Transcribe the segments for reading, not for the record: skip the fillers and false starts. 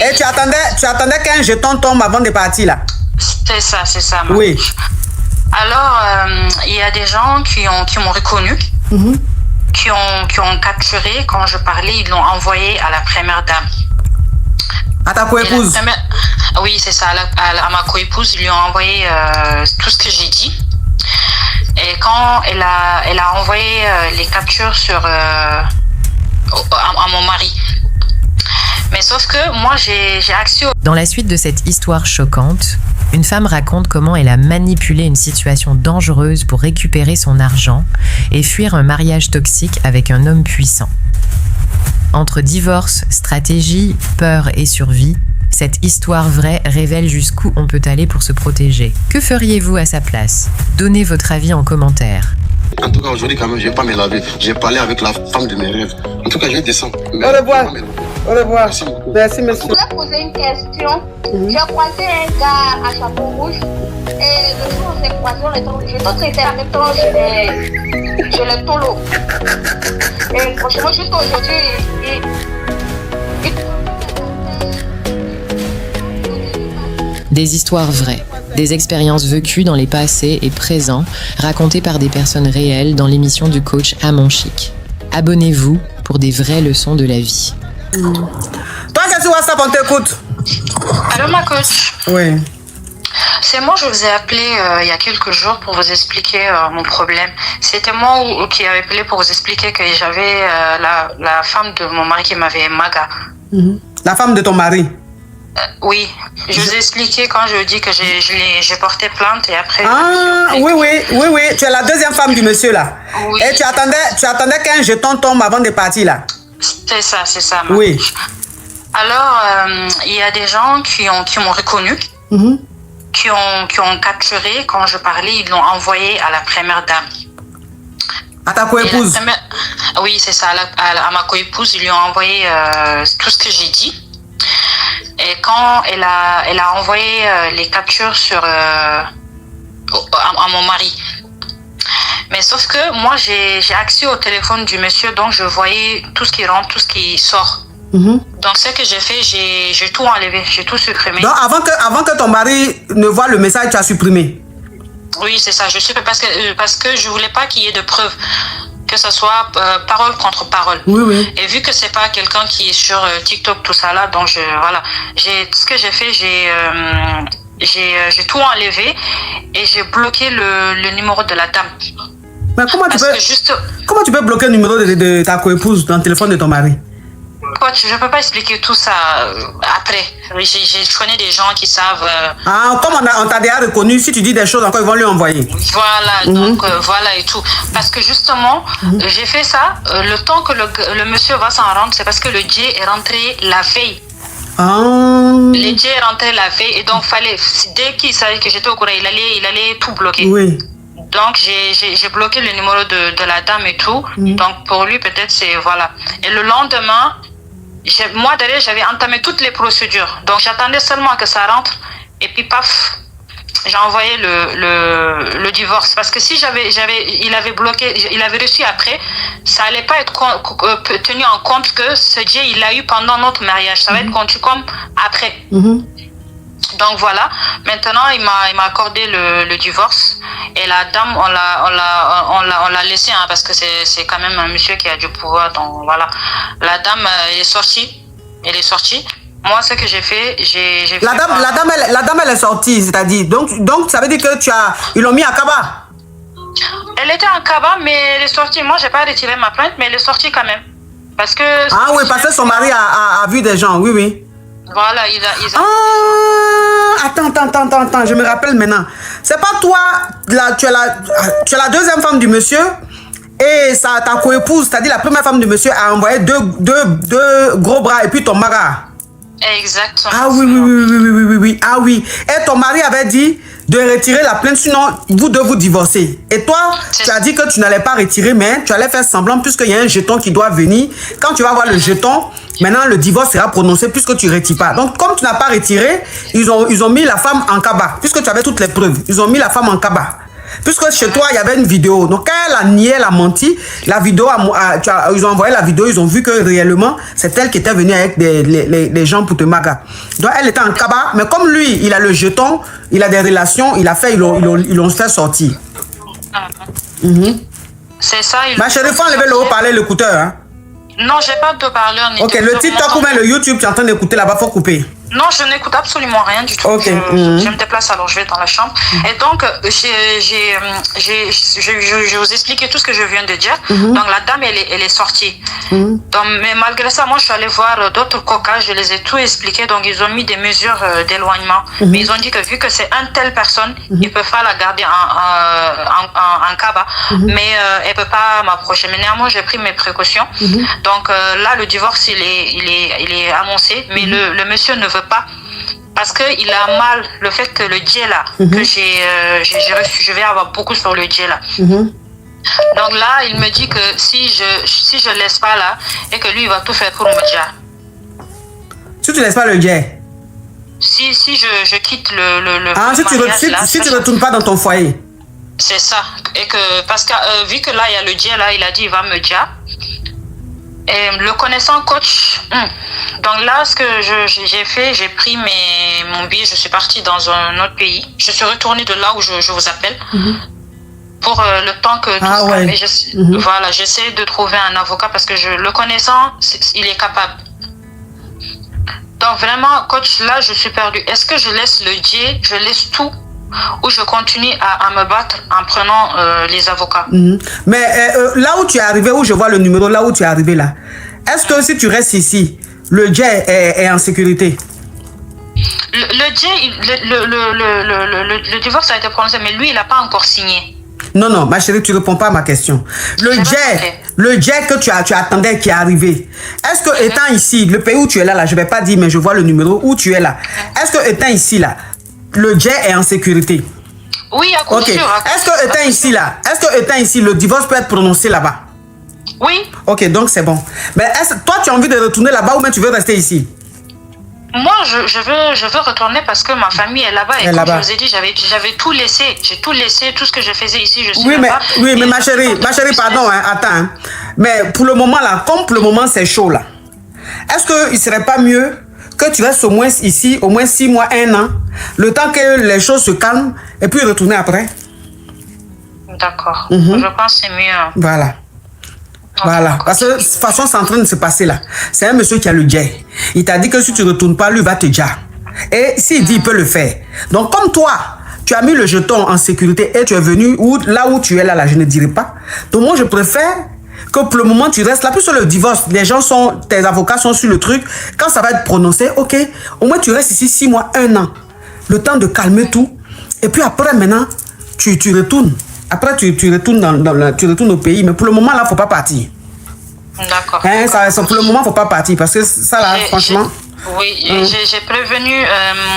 Et tu attendais qu'un jeton tombe avant de partir là? C'est ça. Oui. Alors, il y a des gens qui m'ont reconnu, qui ont capturé quand je parlais, ils l'ont envoyé à la première dame. À ta coépouse? Oui, c'est ça, à ma coépouse, ils lui ont envoyé tout ce que j'ai dit. Et quand elle a envoyé les captures à mon mari. Mais sauf que moi, j'ai accès au... Dans la suite de cette histoire choquante, une femme raconte comment elle a manipulé une situation dangereuse pour récupérer son argent et fuir un mariage toxique avec un homme puissant. Entre divorce, stratégie, peur et survie, cette histoire vraie révèle jusqu'où on peut aller pour se protéger. Que feriez-vous à sa place? Donnez votre avis en commentaire. En tout cas, aujourd'hui, quand même, je ne vais pas me laver. J'ai parlé avec la femme de mes rêves. En tout cas, je vais descendre. Au revoir. Au revoir. Merci, monsieur. Je voulais poser une question. J'ai croisé un gars à chapeau rouge. Et le jour où on s'est croisé, je te traitais en même temps chez le tolo. Et franchement, juste aujourd'hui, Des histoires vraies, des expériences vécues dans les passés et présents, racontées par des personnes réelles dans l'émission du coach Amon Chic. Abonnez-vous pour des vraies leçons de la vie. Toi, c'est sur WhatsApp, on t'écoute. Allô, ma coach? Oui. C'est moi, je vous ai appelé il y a quelques jours pour vous expliquer mon problème. C'était moi qui avais appelé pour vous expliquer que j'avais la femme de mon mari qui m'avait maga. La femme de ton mari? Oui, je vous ai expliqué quand je dis que j'ai porté plainte et après... Ah, oui. Tu es la deuxième femme du monsieur là. Oui. Et tu attendais qu'un jeton tombe avant de partir là. C'est ça. Oui. Alors, il y a des gens qui m'ont reconnu, qui ont capturé quand je parlais, ils l'ont envoyé à la première dame. À ta coépouse? Oui, c'est ça, à ma coépouse, ils lui ont envoyé tout ce que j'ai dit. Et quand elle a envoyé les captures à mon mari. Mais sauf que moi, j'ai accès au téléphone du monsieur, donc je voyais tout ce qui rentre, tout ce qui sort. Donc ce que j'ai fait, j'ai tout enlevé, j'ai tout supprimé. Donc avant que ton mari ne voit le message, tu as supprimé? Oui, c'est ça, je supprime parce que je voulais pas qu'il y ait de preuves. Que ce soit parole contre parole. Oui. Et vu que c'est pas quelqu'un qui est sur TikTok, tout ça là, donc ce que j'ai fait, j'ai tout enlevé et j'ai bloqué le numéro de la dame. Mais comment tu peux bloquer le numéro de ta coépouse dans le téléphone de ton mari? Coach, je ne peux pas expliquer tout ça après. Je connais des gens qui savent... Comme on t'a déjà reconnu, si tu dis des choses encore, ils vont lui envoyer. Voilà, donc voilà et tout. Parce que justement, j'ai fait ça, le temps que le monsieur va s'en rendre, c'est parce que le J est rentré la veille. Le J est rentré la veille et donc dès qu'il savait que j'étais au courant, il allait tout bloquer. Oui. Donc j'ai bloqué le numéro de la dame et tout. Donc pour lui, peut-être c'est... Voilà. Et le lendemain... Moi, derrière, j'avais entamé toutes les procédures. Donc, j'attendais seulement que ça rentre. Et puis, paf, j'ai envoyé le divorce. Parce que si il avait bloqué, il avait reçu après, ça allait pas être tenu en compte que ce Dieu, il l'a eu pendant notre mariage. Ça va être compté comme après. Donc, voilà. Maintenant, il m'a accordé le divorce. Et la dame, on l'a laissé, parce que c'est quand même un monsieur qui a du pouvoir. Donc, voilà. La dame, elle est sortie. Moi, ce que j'ai fait, La dame, elle est sortie, c'est-à-dire. Donc, ça veut dire que ils l'ont mis à cabas. Elle était en cabas, mais elle est sortie. Moi, j'ai pas retiré ma plainte, mais elle est sortie quand même. Parce que... Ah oui, parce que son mari a vu des gens, oui. Voilà, Attends, je me rappelle maintenant. C'est pas toi, tu es la deuxième femme du monsieur et ta coépouse, c'est-à-dire la première femme du monsieur, a envoyé deux gros bras et puis ton mari. Exactement. Ah oui. Ah oui. Et ton mari avait dit de retirer la plainte, sinon vous deux vous divorcez. Et toi, tu as dit que tu n'allais pas retirer, mais tu allais faire semblant puisqu'il y a un jeton qui doit venir. Quand tu vas voir le jeton, maintenant le divorce sera prononcé puisque tu ne retires pas. Donc comme tu n'as pas retiré, ils ont mis la femme en cabas. Puisque tu avais toutes les preuves, ils ont mis la femme en cabas. Puisque chez toi, il y avait une vidéo. Donc, quand elle a nié, elle a menti, la vidéo, ils ont envoyé la vidéo, ils ont vu que réellement, c'est elle qui était venue avec les gens pour te maga. Donc, elle était en cabas, mais comme lui, il a le jeton, il a des relations, ils l'ont fait sortir. C'est ça. Ma chérie, faut enlever le haut-parleur, l'écouteur. Hein? Non, j'ai pas de haut-parleur. Ok, le TikTok ou même le YouTube, tu es en train d'écouter là-bas, faut couper. Non, je n'écoute absolument rien du tout. Ok. Je me déplace, alors je vais dans la chambre. Et donc, je vous expliquer tout ce que je viens de dire. Donc, la dame, elle est sortie. Donc, mais malgré ça, moi, je suis allée voir d'autres cocas, je les ai tout expliqués. Donc, ils ont mis des mesures d'éloignement. Mais ils ont dit que vu que c'est une telle personne, ils ne peuvent pas la garder en cabas. Mais elle ne peut pas m'approcher. Mais néanmoins, j'ai pris mes précautions. Donc, là, le divorce, il est annoncé. Mais le monsieur ne veut pas, parce qu'il a mal le fait que le djé là que j'ai reçu, je vais avoir beaucoup sur le djé là. Donc là, il me dit que si je laisse pas là, et que lui il va tout faire pour me dire. Si tu laisses pas le djé. Si je quitte le si tu retournes pas dans ton foyer. C'est ça. Et que parce que vu que là il y a le djé là, il a dit il va me dire. Et le connaissant coach, donc là, ce que j'ai fait, j'ai pris mon billet, je suis partie dans un autre pays. Je suis retournée de là où je vous appelle pour le temps que tout ça. Ouais. Voilà, j'essaie de trouver un avocat parce que le connaissant, il est capable. Donc vraiment, coach, là, je suis perdue. Est-ce que je laisse le djé, je laisse tout, ou je continue à me battre en prenant les avocats? Mais là où tu es arrivé, où je vois le numéro, là où tu es arrivé là, est-ce que si tu restes ici, le djé est en sécurité? Le djé, le divorce a été prononcé, mais lui, il n'a pas encore signé. Non, ma chérie, tu ne réponds pas à ma question. Le djé que tu attendais qui est arrivé, est-ce que étant ici, le pays où tu es là, je ne vais pas dire, mais je vois le numéro où tu es là, est-ce que étant ici là, le djé est en sécurité? Oui, à coup sûr. Est-ce que étant ici, le divorce peut être prononcé là-bas? Oui. Ok, donc c'est bon. Mais toi, tu as envie de retourner là-bas ou bien tu veux rester ici? Moi, je veux retourner parce que ma famille est là-bas. Et comme je vous ai dit, j'avais tout laissé. J'ai tout laissé, tout ce que je faisais ici, je suis là-bas. Oui, mais ma chérie, pardon, attends. Hein. Mais pour le moment là, comme pour le moment c'est chaud là, est-ce qu'il ne serait pas mieux que tu restes au moins ici, au moins 6 mois, 1 an, le temps que les choses se calment, et puis retourner après? D'accord. Je pense que c'est mieux. Voilà. Voilà. Parce que de toute façon, c'est en train de se passer là. C'est un monsieur qui a le djé. Il t'a dit que si tu ne retournes pas, lui va te dire. Et s'il dit, il peut le faire. Donc, comme toi, tu as mis le jeton en sécurité et tu es venu là où tu es là, je ne dirais pas. Donc, moi, je préfère que pour le moment, tu restes là. Plus sur le divorce, tes avocats sont sur le truc. Quand ça va être prononcé, ok, au moins tu restes ici 6 mois, 1 an. Le temps de calmer tout. Et puis après, maintenant, tu retournes. Après, tu retournes tu retournes au pays. Mais pour le moment, là, il ne faut pas partir. D'accord. Hein, pour le moment, il ne faut pas partir. Parce que ça, là, franchement... Oui, j'ai prévenu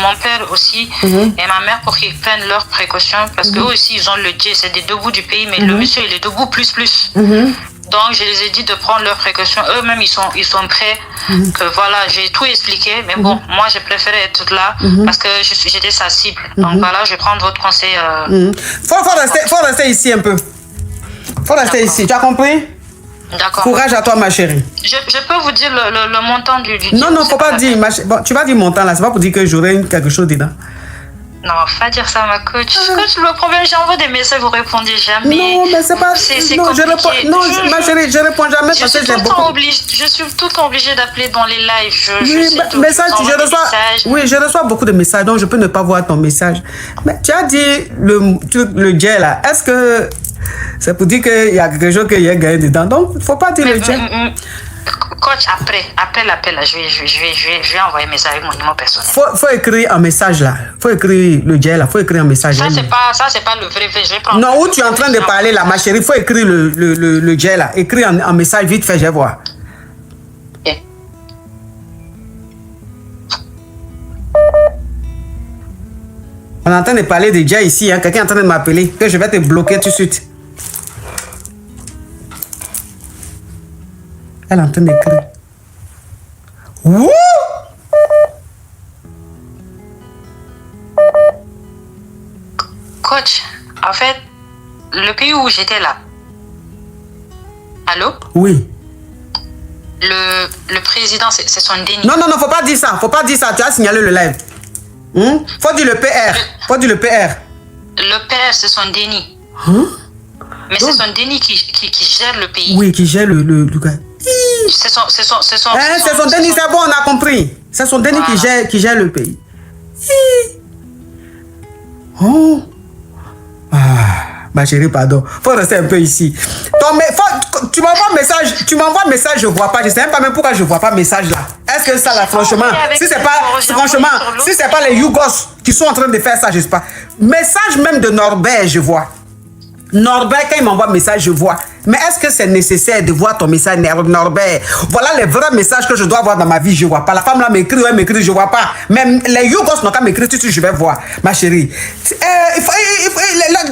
mon père aussi et ma mère pour qu'ils prennent leurs précautions. Parce qu'eux aussi, ils ont le djé. C'est des deux bouts du pays. Mais le monsieur, il est debout plus. Donc, je les ai dit de prendre leurs précautions. Eux-mêmes, ils sont prêts. Que voilà, j'ai tout expliqué. Mais bon, moi, j'ai préféré être là parce que j'étais sa cible. Donc, voilà, je vais prendre votre conseil. Faut rester ici un peu. Faut rester ici. Tu as compris? D'accord. Courage à toi, ma chérie. Je peux vous dire le montant du Non, faut pas dire. Bon, tu vas dire montant là. C'est pas pour dire que j'aurai quelque chose dedans. Non, faut pas dire ça, ma coach. Coach, le problème, j'envoie des messages, vous répondez jamais. Non, mais c'est pas... C'est non, compliqué. ma chérie, je réponds jamais parce que j'ai beaucoup... Je suis tout le temps obligée d'appeler dans les lives. Je reçois beaucoup de messages, donc je peux ne pas voir ton message. Mais tu as dit le djé là. Est-ce que c'est pour dire qu'il y a quelque chose qu'il y a gagné dedans? Donc, il ne faut pas dire le djé. Coach, après l'appel, je vais envoyer un message avec mon numéro personnel. Faut écrire un message là. Faut écrire le djé là. Faut écrire un message. Ça, c'est pas le vrai. Je vais prendre. Non, où tu es en train de parler là, ma chérie, faut écrire le djé là. Écrire un message vite fait, je vais voir. Okay. On est en train de parler de djé ici. Hein. Quelqu'un est en train de m'appeler. Que je vais te bloquer tout de suite. Elle est en train d'écrire. Wouh! Coach, en fait, le pays où j'étais là. Allô? Oui. Le président, c'est son déni. Non, faut pas dire ça. Faut pas dire ça. Tu as signalé le live. Faut dire le PR. Faut dire le PR. Le PR, c'est son déni. Mais c'est son déni qui gère le pays. Oui, qui gère le gars. C'est son déni, c'est bon, on a compris. C'est son déni qui gère le pays. Oh. Ma chérie, pardon. Faut rester un peu ici. Tu m'envoies un message, je vois pas. Je sais même pas même pourquoi je vois pas message là. Est-ce que ça là, franchement, si c'est pas les Yougos qui sont en train de faire ça, je sais pas. Message même de Norbert, je vois. Norbert, quand il m'envoie un message, je vois. Mais est-ce que c'est nécessaire de voir ton message, Norbert? Voilà les vrais messages que je dois voir dans ma vie, je vois pas. La femme là m'écrit, elle m'écrit, je vois pas. Même les Yougos n'ont qu'à m'écrire tout de suite, je vais voir. Ma chérie,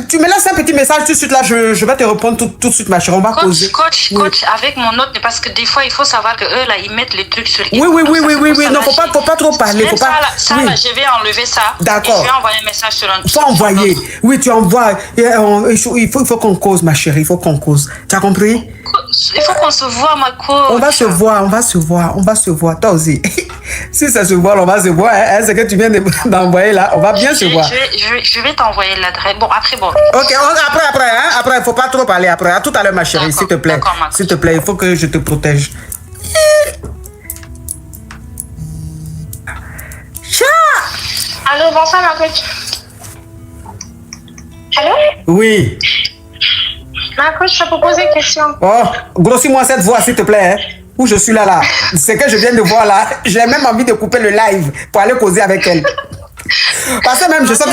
tu me laisses un petit message tout de suite là, je vais te répondre tout de suite, ma chérie. On va causer. Coach, avec mon autre, parce que des fois, il faut savoir que eux là, ils mettent les trucs sur. Oui. Non, faut pas trop parler. Faut pas. Ça, là, je vais enlever ça. D'accord. Je vais envoyer un message sur un. Faut envoyer. Oui, tu envoies. Il faut qu'on cause, ma chérie. Il faut qu'on cause. Tu as compris? Il faut qu'on se voit, ma coach. On va se voir. Toi aussi. Si ça se voit, on va se voir. Hein, ce que tu viens d'envoyer là, on va bien se voir. Je vais t'envoyer l'adresse. Bon, après, bon. Ok, après, il faut pas trop parler après. À tout à l'heure, ma chérie, s'il te plaît. S'il te plaît, il faut que je te protège. Allô, bonsoir, ma coach. Allô? Oui. Ma coach, je peux poser une question. Oh, grossis-moi cette voix, s'il te plaît. Hein. Où je suis là. C'est que je viens de voir là. J'ai même envie de couper le live pour aller causer avec elle. Parce que même, je sens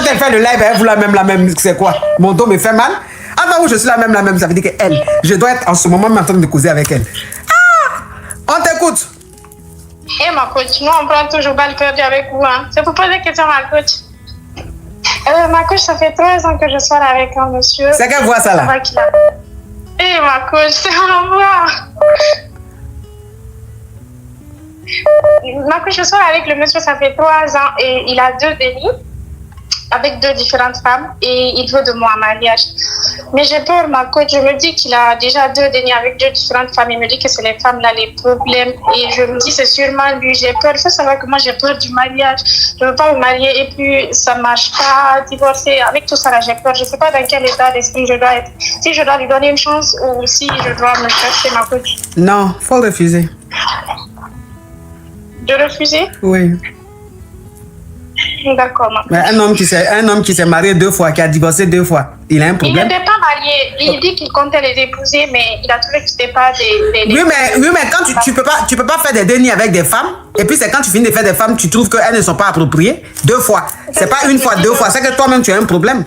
qu'elle fait le live, hein, vous la même, c'est quoi? Mon dos me fait mal. Avant où je suis la même, ça veut dire qu'elle, je dois être en ce moment même en train de causer avec elle. On t'écoute. Ma coach, nous on prend toujours balle perdue avec vous. Hein. C'est pour poser une question, ma coach. Ma coach, ça fait 3 ans que je sors avec un monsieur. C'est quelle voix ça là? Ma coach, c'est un voix. Ma coach, je sors avec le monsieur, ça fait 3 ans et il a 2 dénis avec 2 différentes femmes et il veut de moi un mariage. Mais j'ai peur, ma coach, je me dis qu'il a déjà 2 dénis avec 2 différentes femmes. Il me dit que c'est les femmes là les problèmes et je me dis c'est sûrement lui. J'ai peur, il faut savoir que moi j'ai peur du mariage. Je ne veux pas me marier et puis ça ne marche pas, divorcer. Avec tout ça là, j'ai peur. Je ne sais pas dans quel état d'esprit je dois être. Si je dois lui donner une chance ou si je dois me chercher, ma coach. Non, faut refuser. De refuser? Oui. D'accord, ma coach. Un homme qui s'est marié 2 fois, qui a divorcé 2 fois, il a un problème. Il n'était pas marié. Il dit qu'il comptait les épouser, mais il a trouvé que ce n'était pas des Oui, mais quand tu peux pas faire des dénis avec des femmes, et puis c'est quand tu finis de faire des femmes, tu trouves qu'elles ne sont pas appropriées 2 fois. C'est pas 1 fois, 2 fois. C'est que toi-même, tu as un problème.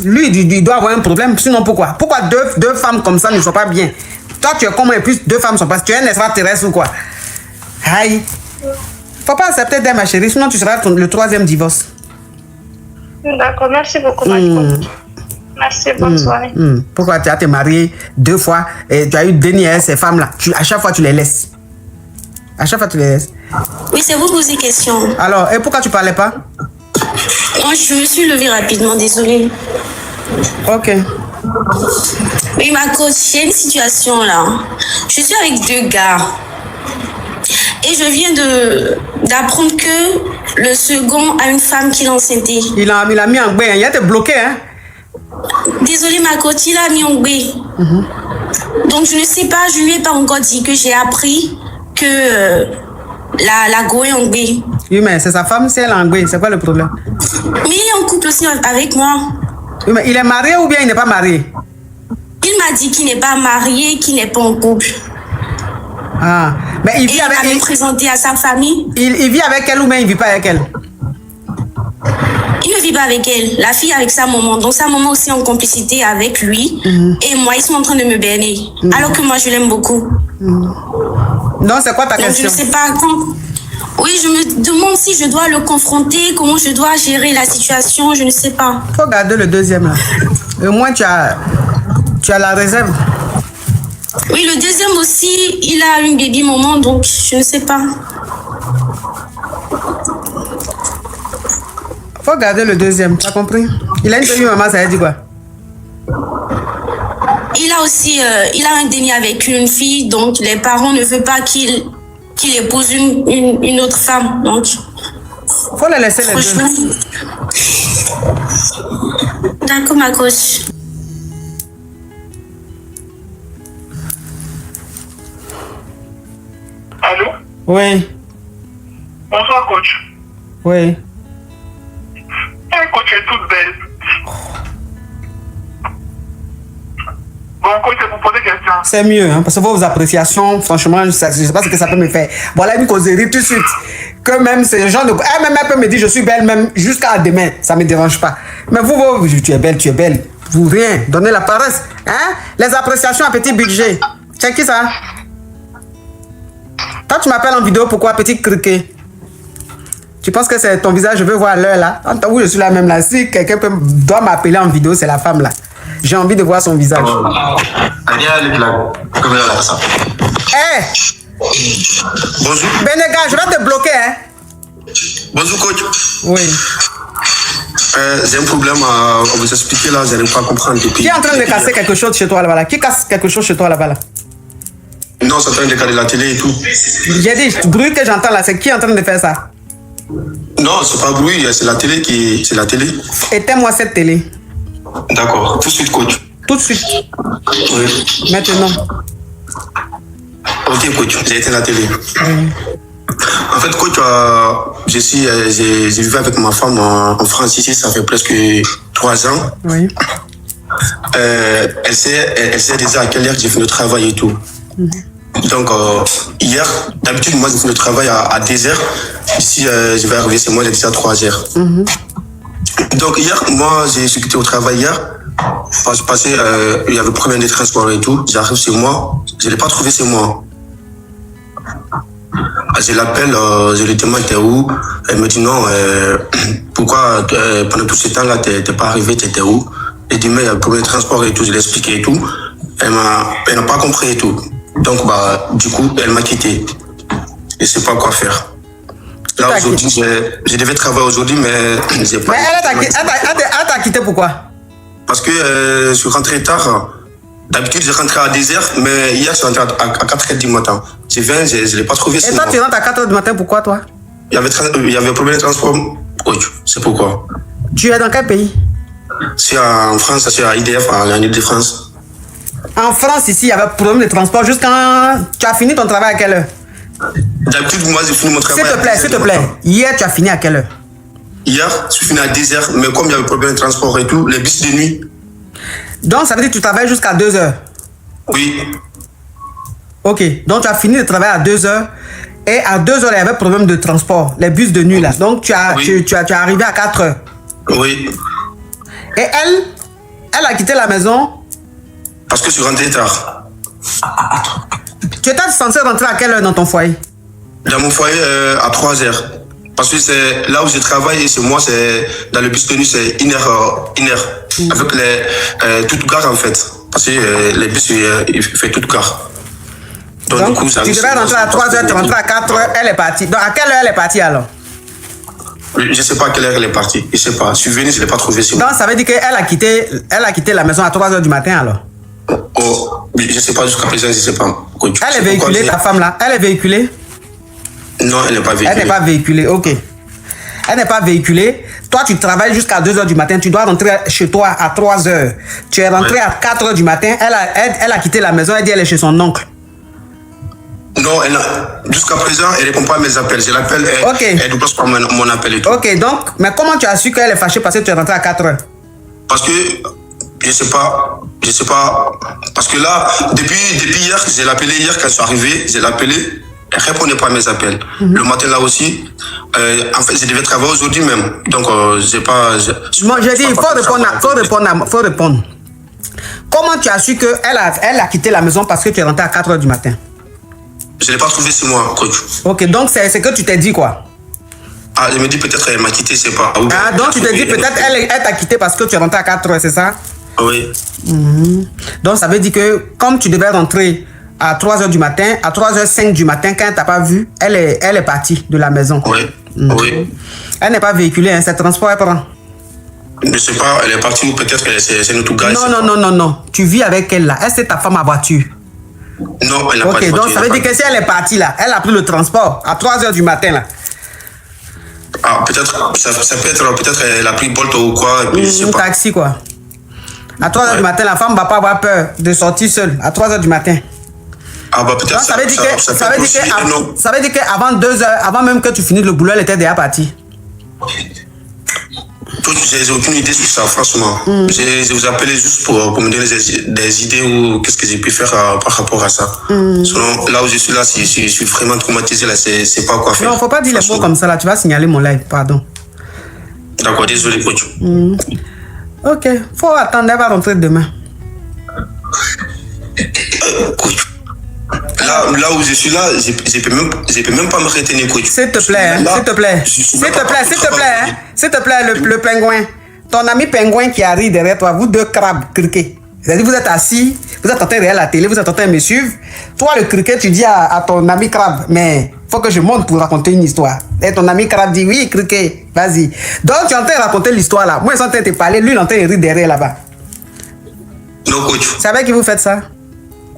Lui, il doit avoir un problème. Sinon, pourquoi? Pourquoi deux femmes comme ça ne sont pas bien? Toi, tu es comment et puis 2 femmes sont pas... Tu es un extraterrestre ou quoi? Aïe. Faut pas accepter d'elle, ma chérie, sinon tu seras le 3e divorce. D'accord, merci beaucoup, ma coach. Merci, bonne soirée. Pourquoi tu as été marié 2 fois et tu as eu déni à ces femmes-là? À chaque fois, tu les laisses. Oui, c'est vous poser question. Alors, et pourquoi tu parlais pas? Moi, je me suis levée rapidement, désolée. Ok. Oui, ma coach, j'ai une situation là. Je suis avec 2 gars. Et je viens d'apprendre que le second a une femme qui l'a enceinté. Il a mis en bain, il a été bloqué, hein? Désolée, ma coach, il a mis en bain. Donc, je ne sais pas, je ne lui ai pas encore dit que j'ai appris que la go est en bain. Oui, mais c'est sa femme, si elle est en bain, c'est quoi le problème? Mais il est en couple aussi avec moi. Oui, mais il est marié ou bien il n'est pas marié? Il m'a dit qu'il n'est pas marié, qu'il n'est pas en couple. Ah, mais il vit avec... Il m'a présenté à sa famille. Il vit avec elle ou bien il ne vit pas avec elle? Il ne vit pas avec elle. La fille avec sa maman. Donc sa maman aussi en complicité avec lui. Et moi, ils sont en train de me berner. Alors que moi, je l'aime beaucoup. Non, c'est quoi ta question? Je ne sais pas quand... Oui, je me demande si je dois le confronter, comment je dois gérer la situation, je ne sais pas. Il faut garder le 2e là. Au moins, tu as la réserve. Oui, le 2e aussi, il a une baby maman, donc je ne sais pas. Faut garder le 2e, tu as compris? Il a une demi-maman, ça veut dire quoi? Il a aussi il a un déni avec une fille, donc les parents ne veulent pas qu'il épouse une autre femme. Donc, faut les laisser les franchement. D'accord, ma coach. Allô? Oui, Bonsoir, coach. oui. Coach est toute belle. Bon, coach, c'est pour poser question. C'est mieux, hein, parce que vos appréciations, franchement, je ne sais pas ce que ça peut me faire. Voilà une causerie tout de suite. Que même ces gens de... Elle peut me dire je suis belle même jusqu'à demain. Ça ne me dérange pas. Mais vous, tu es belle, tu es belle. Vous, rien. Donnez la paresse. Hein? Les appréciations à petit budget. C'est qui ça? Toi, tu m'appelles en vidéo, pourquoi petit criquet? Tu penses que c'est ton visage, je veux voir l'heure là? Oui, je suis là même là. Si quelqu'un doit m'appeler en vidéo, c'est la femme là. J'ai envie de voir son visage. Hé! Bonjour. Benega, je vais te bloquer, hein? Bonjour, coach. Oui. J'ai un problème à vous expliquer là, je n'arrive pas à comprendre. Qui est en train de casser quelque chose chez toi là-bas là? Qui casse quelque chose chez toi là-bas là? Non, c'est en train de caler la télé et tout. J'ai dit, le bruit que j'entends là, c'est qui est en train de faire ça? Non, c'est pas bruit, c'est la télé qui. C'est la télé. Éteins-moi cette télé. D'accord, tout de suite, coach. Tout de suite. Oui. Maintenant. Ok, coach, j'ai éteint la télé. En fait, coach, j'ai vécu avec ma femme en France ici, ça fait presque 3 ans. Oui. Elle sait déjà à quelle heure j'ai fini le travail et tout. Donc, hier, d'habitude, moi, j'ai fini le travail à 10h. Ici, je vais arriver chez moi, il est déjà 3h. Donc, hier, moi, j'ai quitté au travail hier. Parce il y avait problème de transport et tout. J'arrive chez moi, je ne l'ai pas trouvé chez moi. Je l'appelle, je lui demande t'es où. Elle me dit non, pourquoi pendant tout ce temps-là, t'es pas arrivé, t'étais où? Elle dit mais il y a problème de transport et tout, je l'ai expliqué et tout. Elle n'a pas compris et tout. Donc du coup, elle m'a quitté. Je ne sais pas quoi faire. Là aujourd'hui, je devais travailler aujourd'hui, mais j'ai pas. Mais elle t'a quitté pourquoi? Parce que je suis rentré tard. D'habitude, je rentrais à 10h, mais hier, je suis rentré à 4h du matin. Je viens, je ne l'ai pas trouvé. Et toi, tu rentres à 4h du matin, pourquoi toi? Il y avait un problème de transport. Oui, c'est pourquoi. Tu es dans quel pays? C'est en France, c'est à IDF, en Ile-de-France. En France, ici, il y avait problème de transport jusqu'à... Tu as fini ton travail à quelle heure? D'habitude, moi, j'ai fini mon travail. S'il te plaît. Hier, tu as fini à quelle heure? Hier, je suis fini à 10h, mais comme il y avait problème de transport et tout, les bus de nuit. Donc, ça veut dire que tu travailles jusqu'à 2h? Oui. Ok, donc tu as fini de travailler à 2h. Et à 2h, il y avait problème de transport, les bus de nuit là. Donc, tu es arrivé à 4h. Oui. Et elle a quitté la maison? Parce que je suis rentré tard. Tu étais censé rentrer à quelle heure dans ton foyer? Dans mon foyer, à 3h. Parce que c'est là où je travaille et chez moi, c'est dans le bus de nuit, c'est 1 heure. Avec toute gare en fait. Parce que les bus, il fait toute gare. Donc du coup, tu devais rentrer à 3h, tu rentres à 4h, elle est partie. Donc à quelle heure elle est partie alors? Je ne sais pas à quelle heure elle est partie. Je ne sais pas. Je suis venu, je ne l'ai pas trouvé chez moi. Donc ça veut dire qu'elle a quitté la maison à 3h du matin alors? Oh, je ne sais pas jusqu'à présent, je ne sais pas. Elle est véhiculée, ta femme là? Elle est véhiculée? Non, elle n'est pas véhiculée. Elle n'est pas véhiculée, ok. Elle n'est pas véhiculée. Toi, tu travailles jusqu'à 2h du matin. Tu dois rentrer chez toi à 3h. Tu es rentré à 4h du matin. Elle a quitté la maison. Elle dit qu'elle est chez son oncle. Non, jusqu'à présent, elle ne répond pas à mes appels. Je l'appelle, elle ne passe pas mon appel et tout. Ok, donc, mais comment tu as su qu'elle est fâchée parce que tu es rentré à 4h? Parce que, je ne sais pas. Parce que là, depuis hier, je l'ai appelé hier quand je suis arrivé, je l'ai appelé. Elle ne répondait pas à mes appels. Le matin là aussi, en fait, je devais travailler aujourd'hui même. Donc, j'ai pas. Moi, j'ai dit, il faut répondre. Comment tu as su qu'elle a quitté la maison parce que tu es rentré à 4h du matin? Je ne l'ai pas trouvé chez moi, coach. Ok, donc c'est ce que tu t'es dit quoi? Ah, je me dis peut-être elle m'a quitté, c'est pas. Ah, donc tu te dis peut-être elle t'a quitté parce que tu es rentré à 4h, c'est ça? Oui. Donc ça veut dire que comme tu devais rentrer à 3h du matin, à 3h05 du matin, quand elle t'a pas vu, elle est partie de la maison. Oui. Oui. Elle n'est pas véhiculée, hein, c'est transport elle prend. Je sais pas, elle est partie ou peut-être c'est notre gars. Non. Tu vis avec elle là. Est-ce que ta femme a voiture? Non, elle n'a pas de Ok, voiture. donc ça veut dire que si elle est partie là, elle a pris le transport à 3h du matin là. Ah, peut-être, ça peut être, peut-être elle a pris Bolt ou quoi, et puis je sais Un pas. taxi quoi. À 3h du matin, la femme ne va pas avoir peur de sortir seule. À 3h du matin. Ah bah peut-être Donc, ça veut dire que ça veut dire qu'avant 2h, avant même que tu finisses le boulot, elle était déjà partie. J'ai aucune idée sur ça, franchement. Je vous appelais juste pour me donner des idées ou qu'est-ce que j'ai pu faire par rapport à ça. Sinon, là où je suis là, je suis vraiment traumatisé, là, c'est pas quoi faire. Non, faut pas dire les mots comme ça, là. Tu vas signaler mon live, pardon. D'accord, désolé, coach. Ok, faut attendre, elle va rentrer demain. Coach. Là où je suis là, je peux même pas me retenir, coach. S'il te plaît, s'il te plaît. S'il te plaît, le pingouin. Ton ami pingouin qui arrive derrière toi, vous deux crabes criquets. C'est-à-dire, vous êtes assis, vous êtes en train de regarder la télé, vous êtes en train de me suivre. Toi, le criquet, tu dis à ton ami crabe, mais faut que je monte pour raconter une histoire. Et ton ami crabe dit, oui, criquet, vas-y. Donc, tu es en train de raconter l'histoire là. Moi, je suis en train de te parler, lui, il est en train de rire derrière là-bas. Non, coach. C'est avec qui vous faites ça?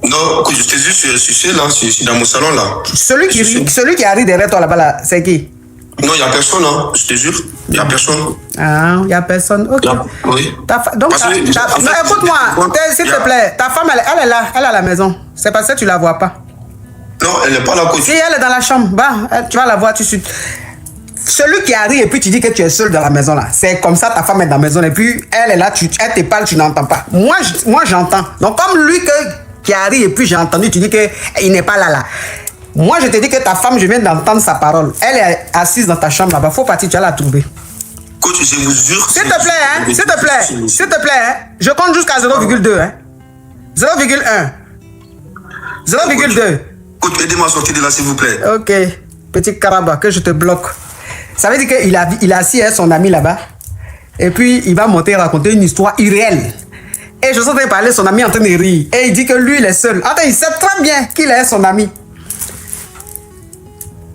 Non, coach, je te dis, je suis là, je suis dans mon salon là. Celui qui arrive derrière toi là-bas, là, c'est qui? Non, il n'y a personne, hein, je te jure. Il n'y a personne. Ah, il n'y a personne. Ok. Oui. Donc, écoute-moi, s'il te plaît, ta femme, elle est là, elle est à la maison. C'est parce que tu ne la vois pas. Non, elle n'est pas là, coach. Si elle est dans la chambre, bah, tu vas la voir tout de suite. Celui qui arrive et puis tu dis que tu es seul dans la maison là, c'est comme ça ta femme est dans la maison et puis elle est là, elle te parle, tu n'entends pas. Moi j'entends. Donc comme lui qui arrive et puis j'ai entendu, tu dis qu'il n'est pas là. Moi je te dis que ta femme, je viens d'entendre sa parole. Elle est assise dans ta chambre là-bas, faut partir, tu vas la trouver. Coach, je vous jure. S'il te plaît, hein, s'il te plaît, hein, je compte jusqu'à 0,2, hein. 0,1. 0,2. Coach, aidez-moi à sortir de là, s'il vous plaît. Ok, petit caraba, que je te bloque. Ça veut dire qu'il est assis avec son ami là-bas. Et puis, il va monter et raconter une histoire irréelle. Et je suis en train de parler, son ami est en train de rire. Et il dit que lui, il est seul. Attends, il sait très bien qu'il est son ami.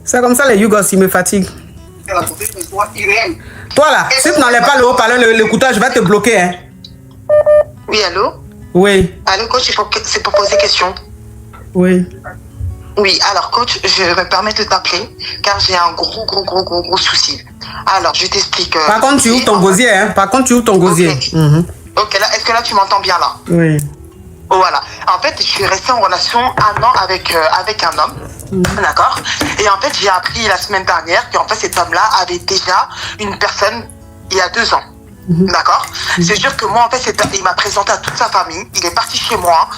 C'est comme ça, les Yougos, ils me fatiguent. Elle a raconté une histoire irréelle. Toi là, si tu n'enlèves pas le haut-parleur, l'écouteur, je vais te bloquer. Hein. Oui, allô? Oui. Allô, coach, c'est pour poser question. Oui. Oui, alors coach, je me permets de t'appeler car j'ai un gros souci. Alors, je t'explique. Par contre, tu ouvres ton gosier, hein. Par contre, tu ouvres ton gosier. Ok, Ok, là, est-ce que là, tu m'entends bien là? Oui. Voilà. En fait, je suis restée en relation 1 an avec un homme. D'accord? Et en fait, j'ai appris la semaine dernière qu'en fait, cet homme-là avait déjà une personne il y a 2 ans. D'accord? C'est sûr que moi, en fait, il m'a présenté à toute sa famille. Il est parti chez moi,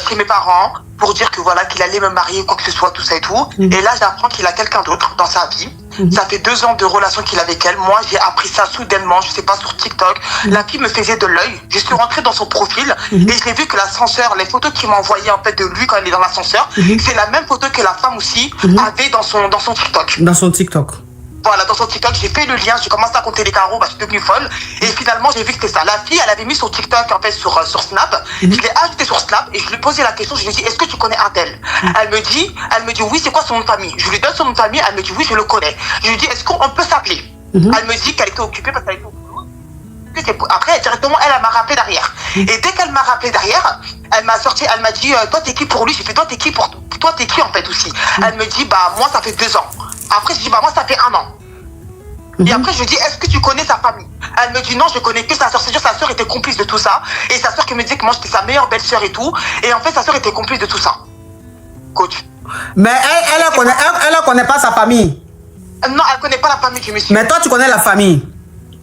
chez mes parents, pour dire que voilà, qu'il allait me marier, quoi que ce soit, tout ça et tout. Et là, j'apprends qu'il a quelqu'un d'autre dans sa vie. Ça fait 2 ans de relation qu'il a avec elle. Moi, j'ai appris ça soudainement, je sais pas, sur TikTok. La fille me faisait de l'œil. Je suis rentrée dans son profil et j'ai vu que l'ascenseur, les photos qu'il m'a envoyées en fait de lui quand il est dans l'ascenseur, c'est la même photo que la femme aussi avait dans son TikTok. Dans son TikTok. Voilà, dans son TikTok, j'ai fait le lien, j'ai commencé à compter les carreaux, je suis devenue folle. Et finalement, j'ai vu que c'était ça. La fille, elle avait mis son TikTok, en fait, sur Snap. Je l'ai ajouté sur Snap et je lui ai posé la question, je lui ai dit, est-ce que tu connais un tel? Elle me dit, oui, c'est quoi son nom de famille? Je lui donne son nom de famille, elle me dit, oui, je le connais. Je lui dis, est-ce qu'on peut s'appeler? Elle me dit qu'elle était occupée parce qu'elle était au boulot. Après, directement, elle m'a rappelé derrière. Et dès qu'elle m'a rappelé derrière, elle m'a sorti, elle m'a dit, toi, t'es qui pour lui? J'ai fait, toi, t'es qui pour toi, t'es qui en fait aussi? Elle me dit, moi, ça fait 2 ans. Après, je dis, moi, ça fait 1 an. Et après, je lui dis, est-ce que tu connais sa famille? Elle me dit, non, je connais que sa soeur. C'est-à-dire, sa soeur était complice de tout ça. Et sa soeur qui me disait que moi, j'étais sa meilleure belle-sœur et tout. Et en fait, sa soeur était complice de tout ça. Coach. Mais elle connaît pas sa famille. Non, elle connaît pas la famille du monsieur. Mais toi, tu connais la famille.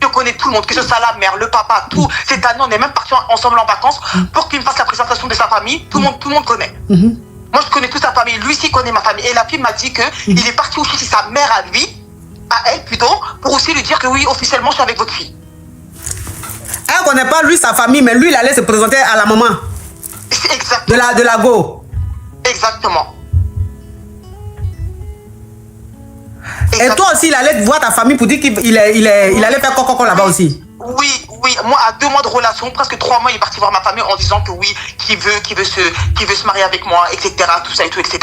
Je connais tout le monde, que ce soit la mère, le papa, tout. Cette année, on est même partis ensemble en vacances pour qu'il me fasse la présentation de sa famille. Tout le monde connaît. Moi, je connais toute sa famille. Lui aussi connaît ma famille. Et la fille m'a dit que il est parti aussi chez sa mère à lui, à elle plutôt, pour aussi lui dire que oui, officiellement, je suis avec votre fille. Elle connaît pas lui sa famille, mais lui, il allait se présenter à la maman. Exactement. De la go. Exactement. Et toi aussi, il allait voir ta famille pour dire qu'il allait faire coco là-bas aussi. Oui. Moi, à 2 mois de relation, presque 3 mois, il est parti voir ma famille en disant que oui, qu'il veut se marier avec moi, etc. Tout ça et tout, etc.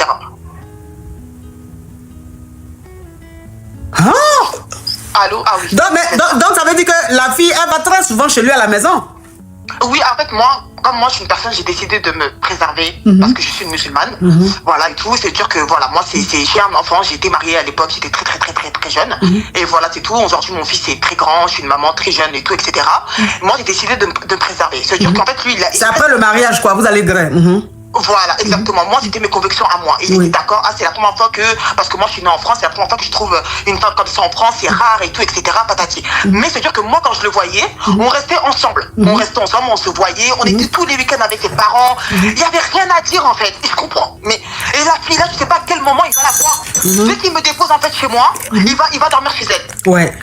Hein? Allô? Ah oui. Donc, ça veut dire que la fille, elle va très souvent chez lui à la maison. Oui, en fait, moi, comme moi, je suis une personne, j'ai décidé de me préserver parce que je suis une musulmane. Voilà, et tout. C'est sûr que, voilà, moi, j'ai un enfant, j'ai été mariée à l'époque, j'étais très jeune. Et voilà, c'est tout. Aujourd'hui, mon fils est très grand, je suis une maman très jeune et tout, etc. Moi, j'ai décidé de me préserver. C'est sûr qu'en fait, lui, c'est après le mariage, quoi, vous allez gré. Voilà, exactement. Moi, c'était mes convictions à moi. Et il était d'accord. Ah, c'est la première fois que, parce que moi, je suis née en France, c'est la première fois que je trouve une femme comme ça en France, c'est rare et tout, etc. Patati. Mais c'est sûr que moi, quand je le voyais, on restait ensemble. On restait ensemble, on se voyait, on était tous les week-ends avec ses parents. Il n'y avait rien à dire, en fait. Et je comprends. Mais, et la fille, là, je sais pas à quel moment il va la voir. Dès qu'il me dépose, en fait, chez moi, il va dormir chez elle. Ouais.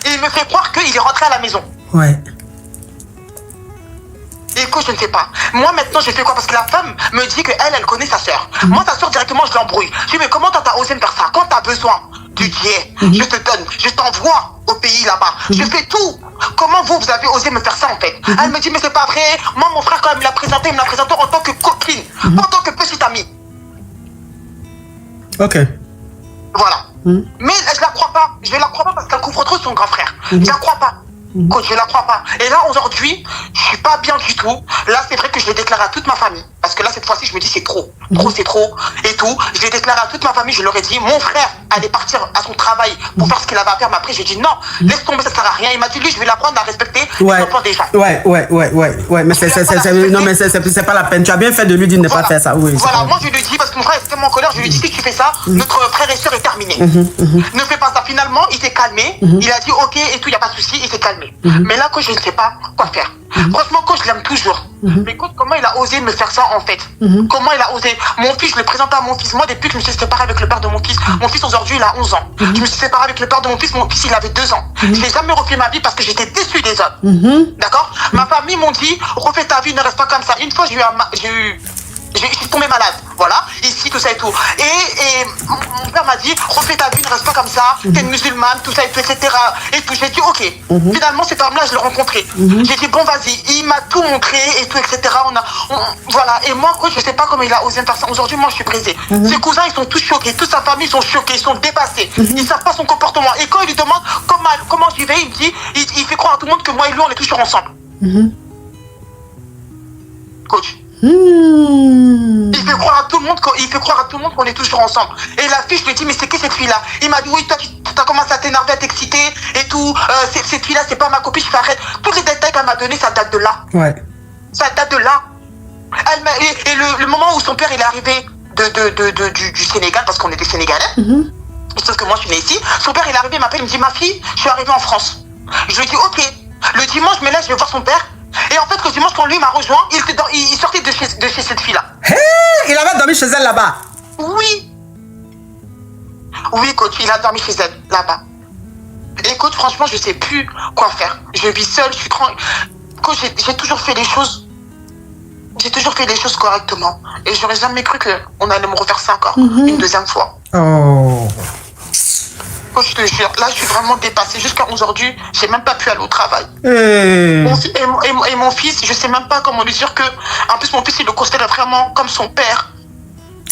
Et il me fait croire qu'il est rentré à la maison. Ouais. Écoute, je ne sais pas. Moi, maintenant, je fais quoi? Parce que la femme me dit qu'elle, elle connaît sa sœur. Moi, sa sœur, directement, je l'embrouille. Je dis, mais comment t'as osé me faire ça? Quand t'as besoin du dié, je te donne, je t'envoie au pays là-bas. Je fais tout. Comment vous avez osé me faire ça, en fait? Elle me dit, mais c'est pas vrai. Moi, mon frère, quand il me l'a présenté en tant que copine, pas en tant que petite amie. Ok. Voilà. Mais je la crois pas. Je la crois pas parce qu'elle couvre trop son grand frère. Je la crois pas. Coach, je la crois pas. Et là, aujourd'hui, je suis pas bien du tout. Là, c'est vrai que je l'ai déclaré à toute ma famille. Parce que là, cette fois-ci, je me dis, c'est trop. Trop, c'est trop. Et tout. Je l'ai déclaré à toute ma famille. Je leur ai dit, mon frère allait partir à son travail pour faire ce qu'il avait à faire. Mais après, j'ai dit, non, laisse tomber, ça sert à rien. Il m'a dit, lui, je vais l'apprendre à respecter les enfants des gens. Ouais. Mais c'est pas la peine. Tu as bien fait de lui dire de ne pas faire ça. Oui, voilà, moi, je lui dis, parce que mon frère est tellement en colère, je lui dis, si tu fais ça, notre frère et soeur est terminé. Ne fais pas ça. Finalement, il s'est calmé. Il a dit, ok, et tout, il n'y a pas de souci. Il s'est calmé. Mais là, je ne sais pas quoi faire. Franchement, je l'aime toujours. Mais écoute, comment il a osé me faire ça, en fait? Comment il a osé? Mon fils, je le présente à mon fils. Moi, depuis que je me suis séparée avec le père de mon fils, mon fils, aujourd'hui, il a 11 ans. Je me suis séparée avec le père de mon fils, il avait 2 ans. Je n'ai jamais refait ma vie parce que j'étais déçue des hommes. D'accord? Ma famille m'ont dit, refais ta vie, ne reste pas comme ça. Une fois, je suis tombée malade, voilà, ici, tout ça et tout. Et mon père m'a dit, refais ta vie, ne reste pas comme ça, t'es une musulmane, tout ça et tout, etc. Et tout, j'ai dit, ok. Finalement, cet homme-là, je l'ai rencontré. J'ai dit, bon, vas-y, il m'a tout montré et tout, etc. Voilà, et moi, je sais pas comment il a osé me faire ça. Aujourd'hui, moi, je suis brisée. Ses cousins, ils sont tous choqués, toute sa famille, ils sont choqués, ils sont dépassés. Ils savent pas son comportement. Et quand il lui demande comment j'y vais, il me dit, il fait croire à tout le monde que moi et lui, on est toujours ensemble. Coach. Il fait croire à tout le monde qu'on est toujours ensemble. Et la fille, je lui ai dit, mais c'est qui cette fille-là? Il m'a dit, oui, toi, tu as commencé à t'énerver, à t'exciter et tout. Cette fille-là, c'est pas ma copine, je fais arrête. Tous les détails qu'elle m'a donnés, ça date de là. Ouais. Ça date de là. Et le moment où son père, il est arrivé du Sénégal, parce qu'on était Sénégalais, parce que moi, je suis née ici. Son père, il est arrivé, il m'appelle, il me dit, ma fille, je suis arrivée en France. Je lui ai dit, ok. Le dimanche, mais là, je vais voir son père. Et en fait, le dimanche, quand lui m'a rejoint, il sortait de chez cette fille-là. Il avait dormi chez elle là-bas? Oui. Oui, coach, il a dormi chez elle, là-bas. Et coach, franchement, je sais plus quoi faire. Je vis seule, je suis coach, j'ai toujours fait les choses. J'ai toujours fait les choses correctement. Et j'aurais jamais cru qu'on allait me refaire ça encore, une deuxième fois. Oh. Je te jure, là je suis vraiment dépassée. Jusqu'à aujourd'hui, j'ai même pas pu aller au travail. Hey. Et mon fils, je sais même pas comment lui dire que. En plus, mon fils, il le considère vraiment comme son père.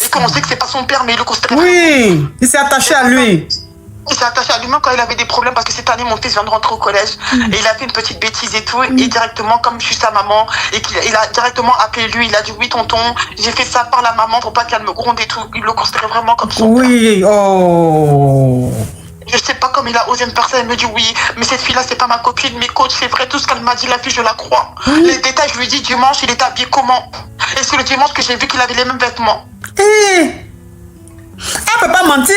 Et qu'on sait que c'est pas son père, mais il le considère. Oui, il s'est attaché à lui. Il s'est attaché à lui même quand il avait des problèmes parce que cette année, mon fils vient de rentrer au collège et il a fait une petite bêtise et tout. Et directement, comme je suis sa maman, et qu'il a directement appelé lui, il a dit oui, tonton, j'ai fait ça par la maman pour pas qu'elle me gronde et tout. Il le considérait vraiment comme son père. Oui, oh. Je sais pas comment il a osé me faire ça. Il me dit oui, mais cette fille-là, c'est pas ma copine. Mais coach, c'est vrai, tout ce qu'elle m'a dit, la fille, je la crois. Les détails, je lui dis dimanche, il était habillé comment? Et c'est le dimanche que j'ai vu qu'il avait les mêmes vêtements. Elle peut pas mentir.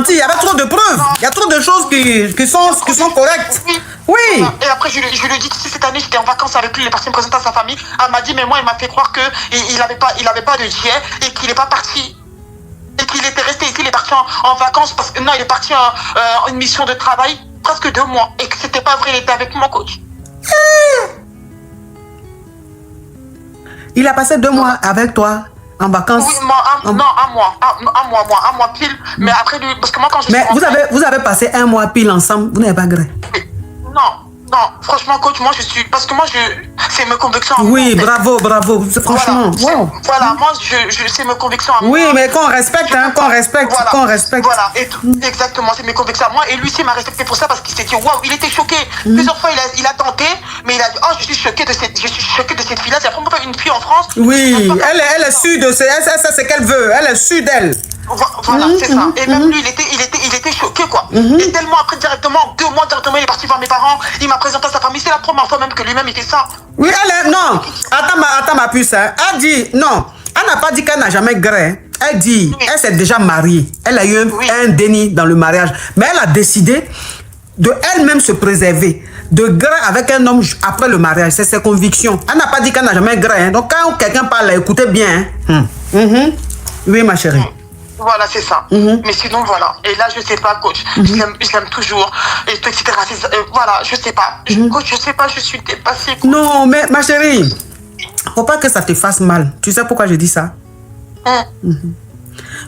Il y avait trop de preuves. Il y a trop de choses qui sont correctes. Oui. Et après, je lui ai dit que si cette année, j'étais en vacances avec lui, il est parti me présenter à sa famille. Elle m'a dit, mais moi, il m'a fait croire qu'il avait pas de jet et qu'il est pas parti. Et qu'il était resté ici, il est parti en vacances parce que non, il est parti en une mission de travail presque 2 mois et que c'était pas vrai, il était avec moi, coach. Il a passé 2 mois avec toi en vacances. Oui, un mois pile. Mais après, parce que moi quand je mais vous avez passé 1 mois pile ensemble, vous n'avez pas gré? Non, Non, franchement, coach, moi, je suis... Parce que moi, c'est mes convictions. Oui, bravo, bravo. Franchement, voilà, wow. Voilà, moi, c'est mes convictions à moi. Oui, mais qu'on respecte, hein, qu'on respecte, voilà, qu'on respecte. Voilà, exactement, c'est mes convictions à moi. Et lui, il m'a respecté pour ça parce qu'il s'est dit, waouh, il était choqué. Plusieurs fois, il a tenté, mais il a dit, oh, je suis choqué de cette fille-là. C'est la première fois une fille en France. Oui, elle est sûre de ce qu'elle veut. Elle est sûre d'elle. Voilà, c'est ça. Et même lui, il était choqué, quoi. Et tellement après, directement, 2 mois directement, il est parti voir mes parents. Il m'a présenté à sa famille. C'est la première fois même que lui-même, il fait ça. Oui, elle est... Non, attends ma puce. Hein. Elle dit... Non, elle n'a pas dit qu'elle n'a jamais gré. Elle dit... Oui. Elle s'est déjà mariée. Elle a eu un déni dans le mariage. Mais elle a décidé de elle-même se préserver. De gré avec un homme après le mariage. C'est ses convictions. Elle n'a pas dit qu'elle n'a jamais gré. Hein. Donc quand quelqu'un parle, écoutez bien. Hein. Oui, ma chérie. Voilà, c'est ça. Mais sinon, voilà. Et là, je sais pas, coach. Je l'aime toujours. Et tout, etc. Voilà, je sais pas. Coach, je sais pas, je suis dépassée. Coach. Non, mais ma chérie, faut pas que ça te fasse mal. Tu sais pourquoi je dis ça?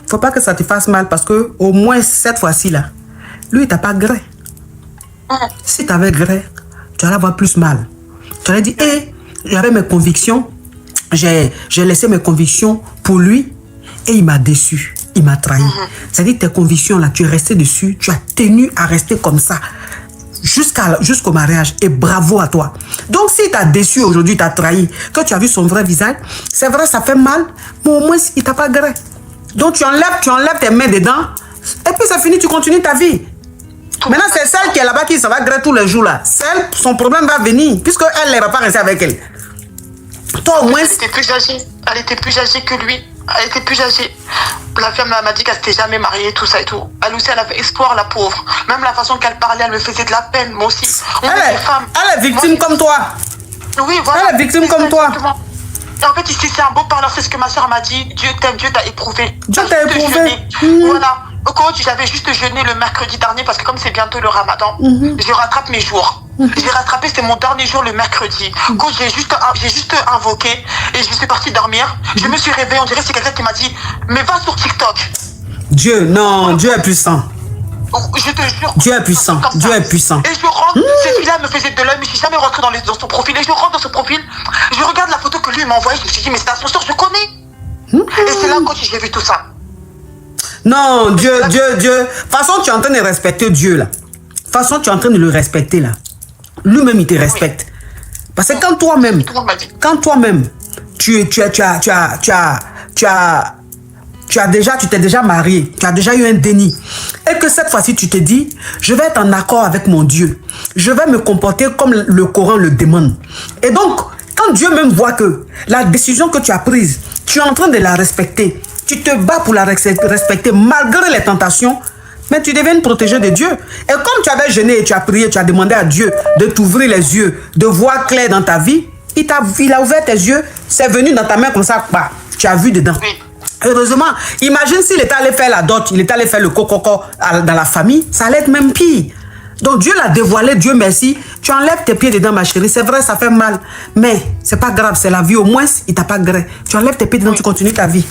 Faut pas que ça te fasse mal parce que au moins cette fois-ci là, lui, t'as pas gré. Si t'avais gré, tu allais avoir plus mal. Tu allais dire, j'avais mes convictions. J'ai laissé mes convictions pour lui et il m'a déçu. Il m'a trahi. C'est-à-dire tes convictions là, tu es resté dessus, tu as tenu à rester comme ça jusqu'au mariage et bravo à toi. Donc si tu as déçu aujourd'hui, tu as trahi, que tu as vu son vrai visage, c'est vrai, ça fait mal, mais au moins il t'a pas gré. Donc tu enlèves tes mains dedans et puis c'est fini, tu continues ta vie. Maintenant c'est celle qui est là-bas qui ça va gré tous les jours là. Celle, son problème va venir puisque elle ne va pas rester avec elle. Toi au moins... Elle était plus âgée que lui. Elle était plus âgée. La femme m'a dit qu'elle s'était jamais mariée, tout ça et tout. Elle aussi, elle avait espoir, la pauvre. Même la façon qu'elle parlait, elle me faisait de la peine, moi aussi. Elle est victime comme toi. Oui, voilà. Elle est victime comme toi. Et en fait, ici, c'est un beau parleur, c'est ce que ma soeur m'a dit. Dieu t'aime, Dieu t'a éprouvé. Dieu t'a éprouvé. Voilà. Coach, j'avais juste jeûné le mercredi dernier parce que comme c'est bientôt le ramadan, je rattrape mes jours. J'ai rattrapé, c'était mon dernier jour le mercredi. Coach, j'ai juste invoqué et je suis partie dormir. Je me suis réveillée, on dirait que c'est quelqu'un qui m'a dit, mais va sur TikTok. Dieu, non, Dieu est puissant. Je te jure. Dieu est puissant, Dieu est puissant. Et je rentre, cette fille-là me faisait de l'œil, mais je suis jamais rentrée dans son profil. Et je rentre dans son profil, je regarde la photo que lui m'a envoyée, je me suis dit, mais c'est un sponsor, je connais. Et c'est là, coach, j'ai vu tout ça. Non, Dieu. De toute façon, tu es en train de respecter Dieu, là. De toute façon, tu es en train de le respecter, là. Lui-même, il te respecte. Parce que quand toi-même, tu t'es déjà marié, tu as déjà eu un déni. Et que cette fois-ci, tu te dis, je vais être en accord avec mon Dieu. Je vais me comporter comme le Coran le demande. Et donc, quand Dieu même voit que la décision que tu as prise, tu es en train de la respecter, tu te bats pour la respecter malgré les tentations, mais tu deviens protégé de Dieu. Et comme tu avais jeûné et tu as prié, tu as demandé à Dieu de t'ouvrir les yeux, de voir clair dans ta vie, il a ouvert tes yeux, c'est venu dans ta main comme ça, bah, tu as vu dedans. Heureusement, imagine s'il était allé faire la dot, il était allé faire le coco dans la famille, ça allait être même pire. Donc Dieu l'a dévoilé, Dieu merci. Tu enlèves tes pieds dedans, ma chérie. C'est vrai, ça fait mal. Mais c'est pas grave, c'est la vie. Au moins, il t'a pas gré. Tu enlèves tes pieds dedans, tu continues ta vie.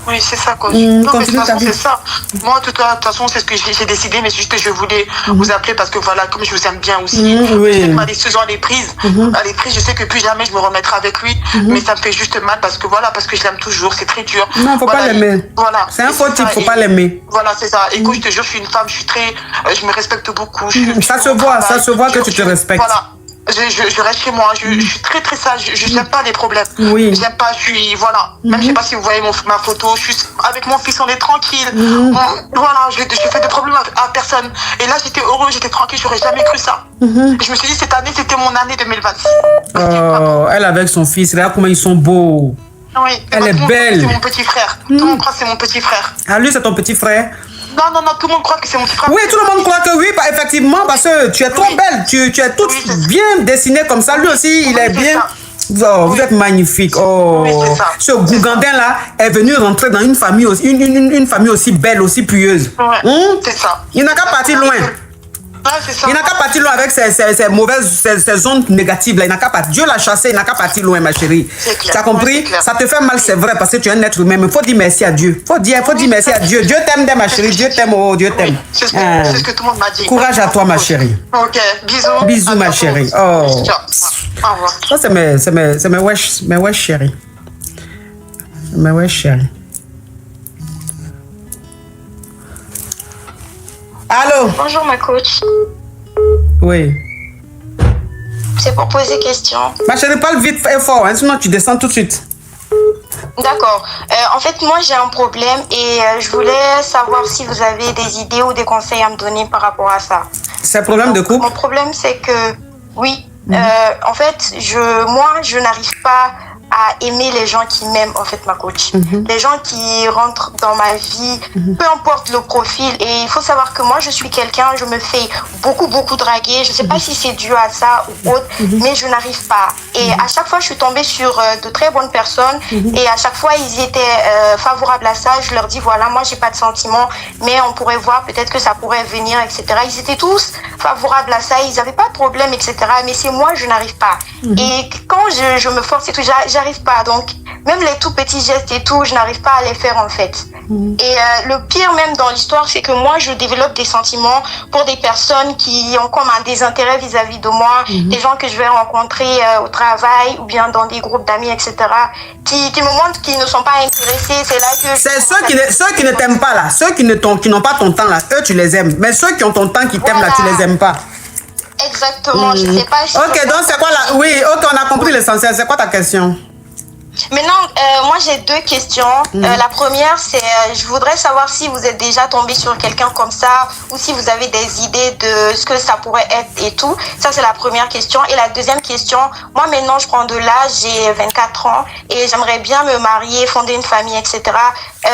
Oui, c'est ça, coach. Non, mais de toute façon, c'est ça. Moi, de toute façon, c'est ce que j'ai décidé, mais juste que je voulais vous appeler parce que voilà, comme je vous aime bien aussi, je sais que ma décision, elle est prise. Elle est prise, je sais que plus jamais je me remettrai avec lui, mais ça me fait juste mal parce que voilà, parce que je l'aime toujours, c'est très dur. Non, faut pas l'aimer. Voilà. C'est un faux type, faut pas l'aimer. Voilà, c'est ça. Écoute, je te jure, je suis une femme, je me respecte beaucoup. Ça se voit que tu te respectes. Voilà. Je reste chez moi, je suis très très sage, je n'aime pas les problèmes. Oui. J'aime pas, je suis, voilà. Même je sais pas si vous voyez ma photo, je suis avec mon fils, on est tranquille. Voilà, je fais des problèmes à personne. Et là, j'étais heureux, j'étais tranquille, j'aurais jamais cru ça. Je me suis dit, cette année, c'était mon année 2026. Oh, elle avec son fils, regarde comment ils sont beaux. Oui, elle est belle. C'est mon petit frère. Tout le monde croit que c'est mon petit frère. Ah, lui, c'est ton petit frère? Non, tout le monde croit que c'est mon petit frère. Oui, tout le monde croit que oui, effectivement, parce que tu es trop belle, tu es toute bien dessinée comme ça. Lui aussi, il est bien. Oh, vous êtes magnifique. Oh, ce Gougandin-là est venu rentrer dans une famille aussi, une famille aussi belle, aussi pieuse. C'est ça. Il n'a qu'à partir loin. c'est ça. Il n'a qu'à partir loin avec ses mauvaises, ses ondes négatives. Là. Il n'a qu'à partir. Dieu l'a chassé, il n'a qu'à partir loin, ma chérie. Clair. Tu as compris? Ouais, ça te fait mal, c'est vrai, parce que tu es un être humain. Mais il faut dire merci à Dieu. Faut dire merci à Dieu. Dieu t'aime, ma chérie. Dieu t'aime, oh, Dieu t'aime. Oui, c'est ce que tout le monde m'a dit. Courage à toi, ma chérie. Ok, bisous. Bisous, ma chérie. Oh. Au revoir. Ça, c'est mes wesh chérie. Mes wesh chérie. Allô? Bonjour ma coach. Oui. C'est pour poser question. Ma chérie, parle vite et fort, hein, sinon tu descends tout de suite. D'accord. En fait, moi j'ai un problème et je voulais savoir si vous avez des idées ou des conseils à me donner par rapport à ça. C'est un problème de couple? Mon problème c'est que, oui, en fait, je n'arrive pas à aimer les gens qui m'aiment, en fait, ma coach. Les gens qui rentrent dans ma vie, peu importe le profil. Et il faut savoir que moi, je suis quelqu'un, je me fais beaucoup draguer. Je ne sais pas si c'est dû à ça ou autre, mais je n'arrive pas. Et à chaque fois, je suis tombée sur de très bonnes personnes. Et à chaque fois, ils étaient favorables à ça. Je leur dis, voilà, moi, j'ai pas de sentiments, mais on pourrait voir, peut-être que ça pourrait venir, etc. Ils étaient tous favorables à ça. Ils n'avaient pas de problème, etc. Mais c'est moi, je n'arrive pas. Et quand je me force et tout, j'arrive pas. Donc, même les tout petits gestes et tout, je n'arrive pas à les faire, en fait. Et le pire même dans l'histoire, c'est que moi, je développe des sentiments pour des personnes qui ont comme un désintérêt vis-à-vis de moi, des gens que je vais rencontrer au travail ou bien dans des groupes d'amis, etc., qui me montrent qu'ils ne sont pas intéressés. C'est là que... C'est ceux qui ne t'aiment pas, là. Ceux qui n'ont pas ton temps, là. Eux, tu les aimes. Mais ceux qui ont ton temps, qui t'aiment, là, tu les aimes pas. Exactement. Je sais pas si... Ok, donc c'est quoi là? Oui, ok, on a compris l'essentiel. C'est quoi ta question? Maintenant, moi j'ai deux questions. La première, c'est je voudrais savoir si vous êtes déjà tombé sur quelqu'un comme ça ou si vous avez des idées de ce que ça pourrait être et tout. Ça, c'est la première question. Et la deuxième question, moi maintenant, je prends de l'âge, j'ai 24 ans et j'aimerais bien me marier, fonder une famille, etc.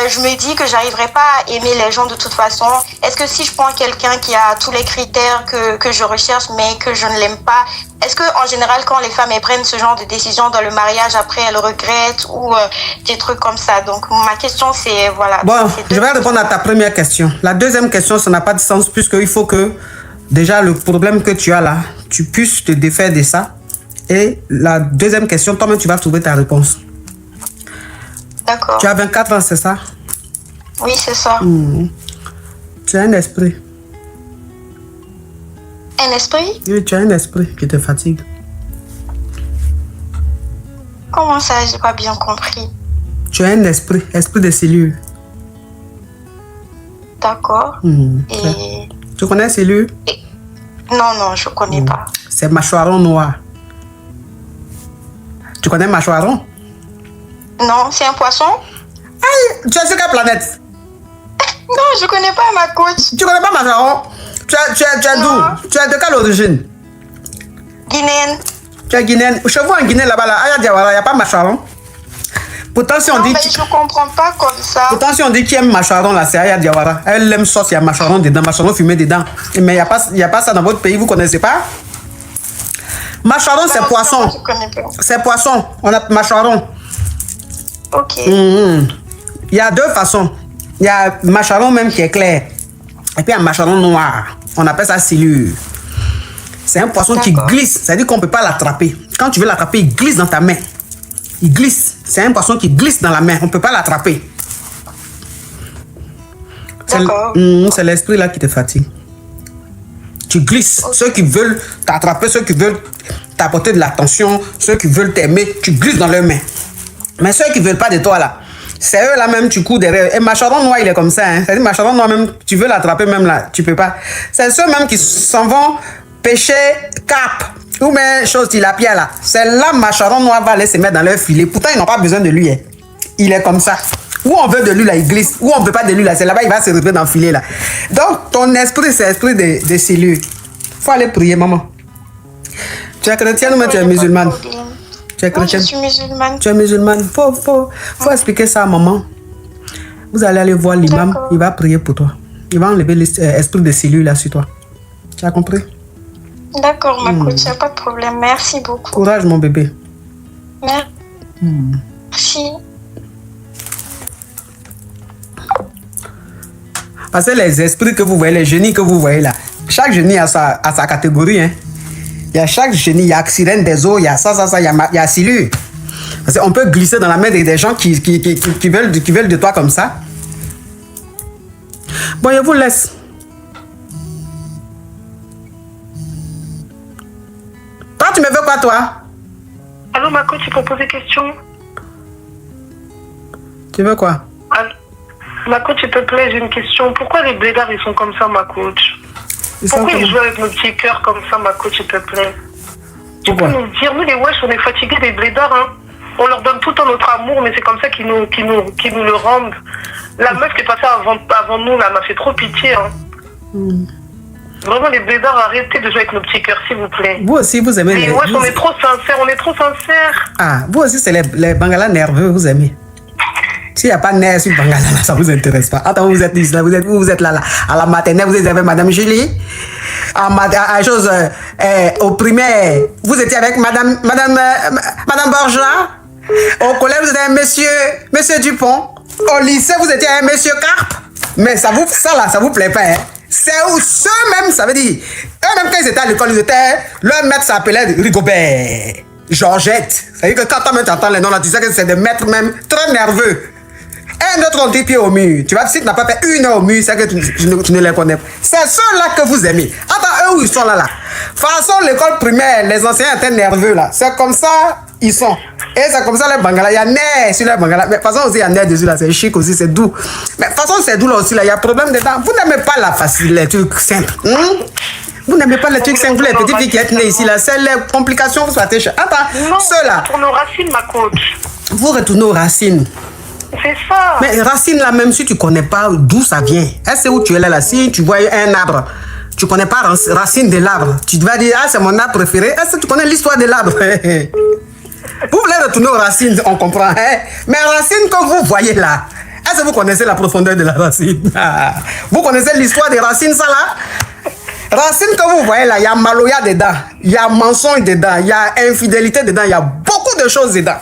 Je me dis que j'arriverai pas à aimer les gens de toute façon. Est-ce que si je prends quelqu'un qui a tous les critères que je recherche mais que je ne l'aime pas, est-ce que en général, quand les femmes elles prennent ce genre de décision dans le mariage, après elles regrettent ou des trucs comme ça? Donc ma question c'est voilà. Bon, je vais répondre à ta première question. La deuxième question, ça n'a pas de sens puisqu'il faut que déjà le problème que tu as là, tu puisses te défaire de ça. Et la deuxième question, toi-même tu vas trouver ta réponse. D'accord. Tu as 24 ans, c'est ça? Oui, c'est ça. Tu as un esprit. Un esprit? Oui, tu as un esprit qui te fatigue. Comment ça? J'ai pas bien compris. Tu as un esprit de cellule. D'accord. Et... Tu connais cellule? Non, je connais pas. C'est mâchoiron noir. Tu connais mâchoiron? Non, c'est un poisson? Aïe, tu es sur quelle planète? Non, je connais pas ma coach. Tu connais pas mâchoiron? Tu es d'où? Tu es de quelle origine? Guinéenne. Tu es guinéenne. Chez vous en Guinée là-bas, là, Aya Diawara, il n'y a pas mâchoiron. Pourtant, si on dit. Je comprends pas comme ça. Pourtant, si on dit qui aime mâchoiron là, c'est Aya Diawara. Elle aime sauce, il y a mâchoiron dedans, mâchoiron fumé dedans. Mais il n'y a pas ça dans votre pays, vous ne connaissez pas? Mâchoiron, c'est poisson. Je connais pas. C'est poisson. On a mâchoiron. Ok. Il y a deux façons. Il y a mâchoiron même qui est clair. Et puis un mâchoiron noir. On appelle ça silure. C'est un poisson qui glisse. C'est-à-dire qu'on ne peut pas l'attraper. Quand tu veux l'attraper, il glisse dans ta main. Il glisse. C'est un poisson qui glisse dans la main. On ne peut pas l'attraper. C'est l'esprit là qui te fatigue. Tu glisses. Ceux qui veulent t'attraper, ceux qui veulent t'apporter de l'attention, ceux qui veulent t'aimer, tu glisses dans leurs mains. Mais ceux qui ne veulent pas de toi là, c'est eux là même, tu cours derrière. Et mâchoiron noir, il est comme ça. Hein. C'est-à-dire mâchoiron noir même, tu veux l'attraper même là, tu peux pas. C'est ceux même qui s'en vont pêcher carpe ou même chose tilapia là. C'est là mâchoiron noir va aller se mettre dans leur filet. Pourtant, ils n'ont pas besoin de lui. Hein. Il est comme ça. Où on veut de lui là, il glisse. Où on ne veut pas de lui là, c'est là-bas, il va se retrouver dans le filet là. Donc, ton esprit, c'est l'esprit de cellules. Il faut aller prier, maman. Tu es chrétienne ou même tu es musulmane? Tu es chrétienne? Je suis musulmane. Tu es musulmane. Faut expliquer ça à maman. Vous allez aller voir l'imam. Il va prier pour toi. Il va enlever l'esprit de cellules là sur toi. Tu as compris? D'accord, ma coach, il n'y a pas de problème. Merci beaucoup. Courage, mon bébé. Merci. Parce que les esprits que vous voyez, les génies que vous voyez là, Chaque génie a sa catégorie. Hein. Il y a chaque génie, il y a sirène des eaux, il y a ça, il y a silure. Parce qu'on peut glisser dans la main des gens qui veulent de toi comme ça. Bon, je vous laisse. Toi, tu me veux quoi, toi? Allô, ma coach, tu peux poser question? Tu veux quoi? Allô? Ma coach, s'il te plaît, j'ai une question. Pourquoi les blédards, ils sont comme ça, ma coach? Pourquoi ils jouent avec nos petits cœurs comme ça, ma coach, s'il te plaît? Tu peux nous dire, nous, les wesh, on est fatigués des blédards, hein? On leur donne tout le temps notre amour, mais c'est comme ça qu'ils nous le rendent. La meuf qui est passée avant nous, là, m'a fait trop pitié, hein. Vraiment, les blédards, arrêtez de jouer avec nos petits cœurs, s'il vous plaît. Vous aussi, vous aimez les... wesh, on est trop sincères, Ah, vous aussi, c'est les bangalas nerveux, vous aimez. S'il n'y a pas de nerfs sur Bangala, là, ça ne vous intéresse pas. Attends, vous êtes là, vous êtes là, à la maternelle, vous êtes avec Madame Julie. Au primaire, vous étiez avec Madame Borja. Au collège, vous étiez avec Monsieur Dupont. Au lycée, vous étiez avec Monsieur Carpe. Mais ça vous plaît pas, hein? C'est ceux-mêmes, ça veut dire. Eux-mêmes, quand ils étaient à l'école, leur maître s'appelait Rigobert. Georgette. Ça veut dire que quand toi-même t'entends les noms là, tu sais que c'est des maîtres même très nerveux. Un autre ont des pieds au mur. Tu vois, si tu n'as pas fait une heure au mur, c'est que tu ne les connais pas. C'est ceux-là que vous aimez. Attends, eux où ils sont là. De toute façon, l'école primaire, les enseignants étaient nerveux là. C'est comme ça, ils sont. Et c'est comme ça les Bangala. Il y a nerf sur les Bangala. Mais de toute façon aussi, il y a nerf dessus là. C'est chic aussi, c'est doux. Mais de toute façon, c'est doux là aussi là. Il y a problème dedans. Vous n'aimez pas la facile, les trucs simples. Vous n'aimez pas les trucs simples, les petites filles qui sont nées ici là. C'est les complications, vous soyez cher. Attends, ceux-là. Retournez aux racines, ma coach. Vous retournez aux racines. C'est ça. Mais racines là, même si tu ne connais pas d'où ça vient. Est-ce où tu es là, si tu vois un arbre, tu ne connais pas racine de l'arbre. Tu vas dire, ah, c'est mon arbre préféré. Est-ce que tu connais l'histoire de l'arbre? Vous voulez retourner aux racines, on comprend. Hein? Mais racines que vous voyez là, est-ce que vous connaissez la profondeur de la racine? Vous connaissez l'histoire des racines, ça là? Racines que vous voyez là, il y a maloya dedans, il y a mensonge dedans, il y a infidélité dedans, il y a beaucoup de choses dedans.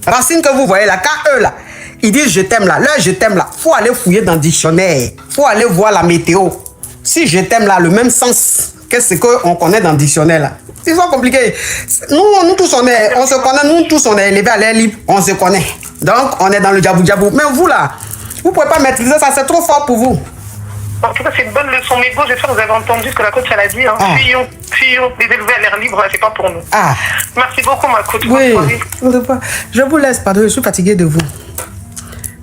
Racines que vous voyez là, quand eux là, ils disent je t'aime là, je t'aime là, faut aller fouiller dans le dictionnaire, faut aller voir la météo. Si je t'aime là, le même sens que ce qu'on connaît dans le dictionnaire là. Ils sont compliqués. Nous tous on se connaît, nous tous on est élevés à l'air libre, on se connaît. Donc on est dans le djabou. Mais vous là, vous pouvez pas maîtriser ça, c'est trop fort pour vous. En tout cas, c'est une bonne leçon. Mais bon, j'espère que vous avez entendu ce que la coach elle a dit. Hein. Fuyons, les élevés à l'air libre, c'est pas pour nous. Ah. Merci beaucoup, ma coach. Oui, je vous laisse, pardon, je suis fatiguée de vous.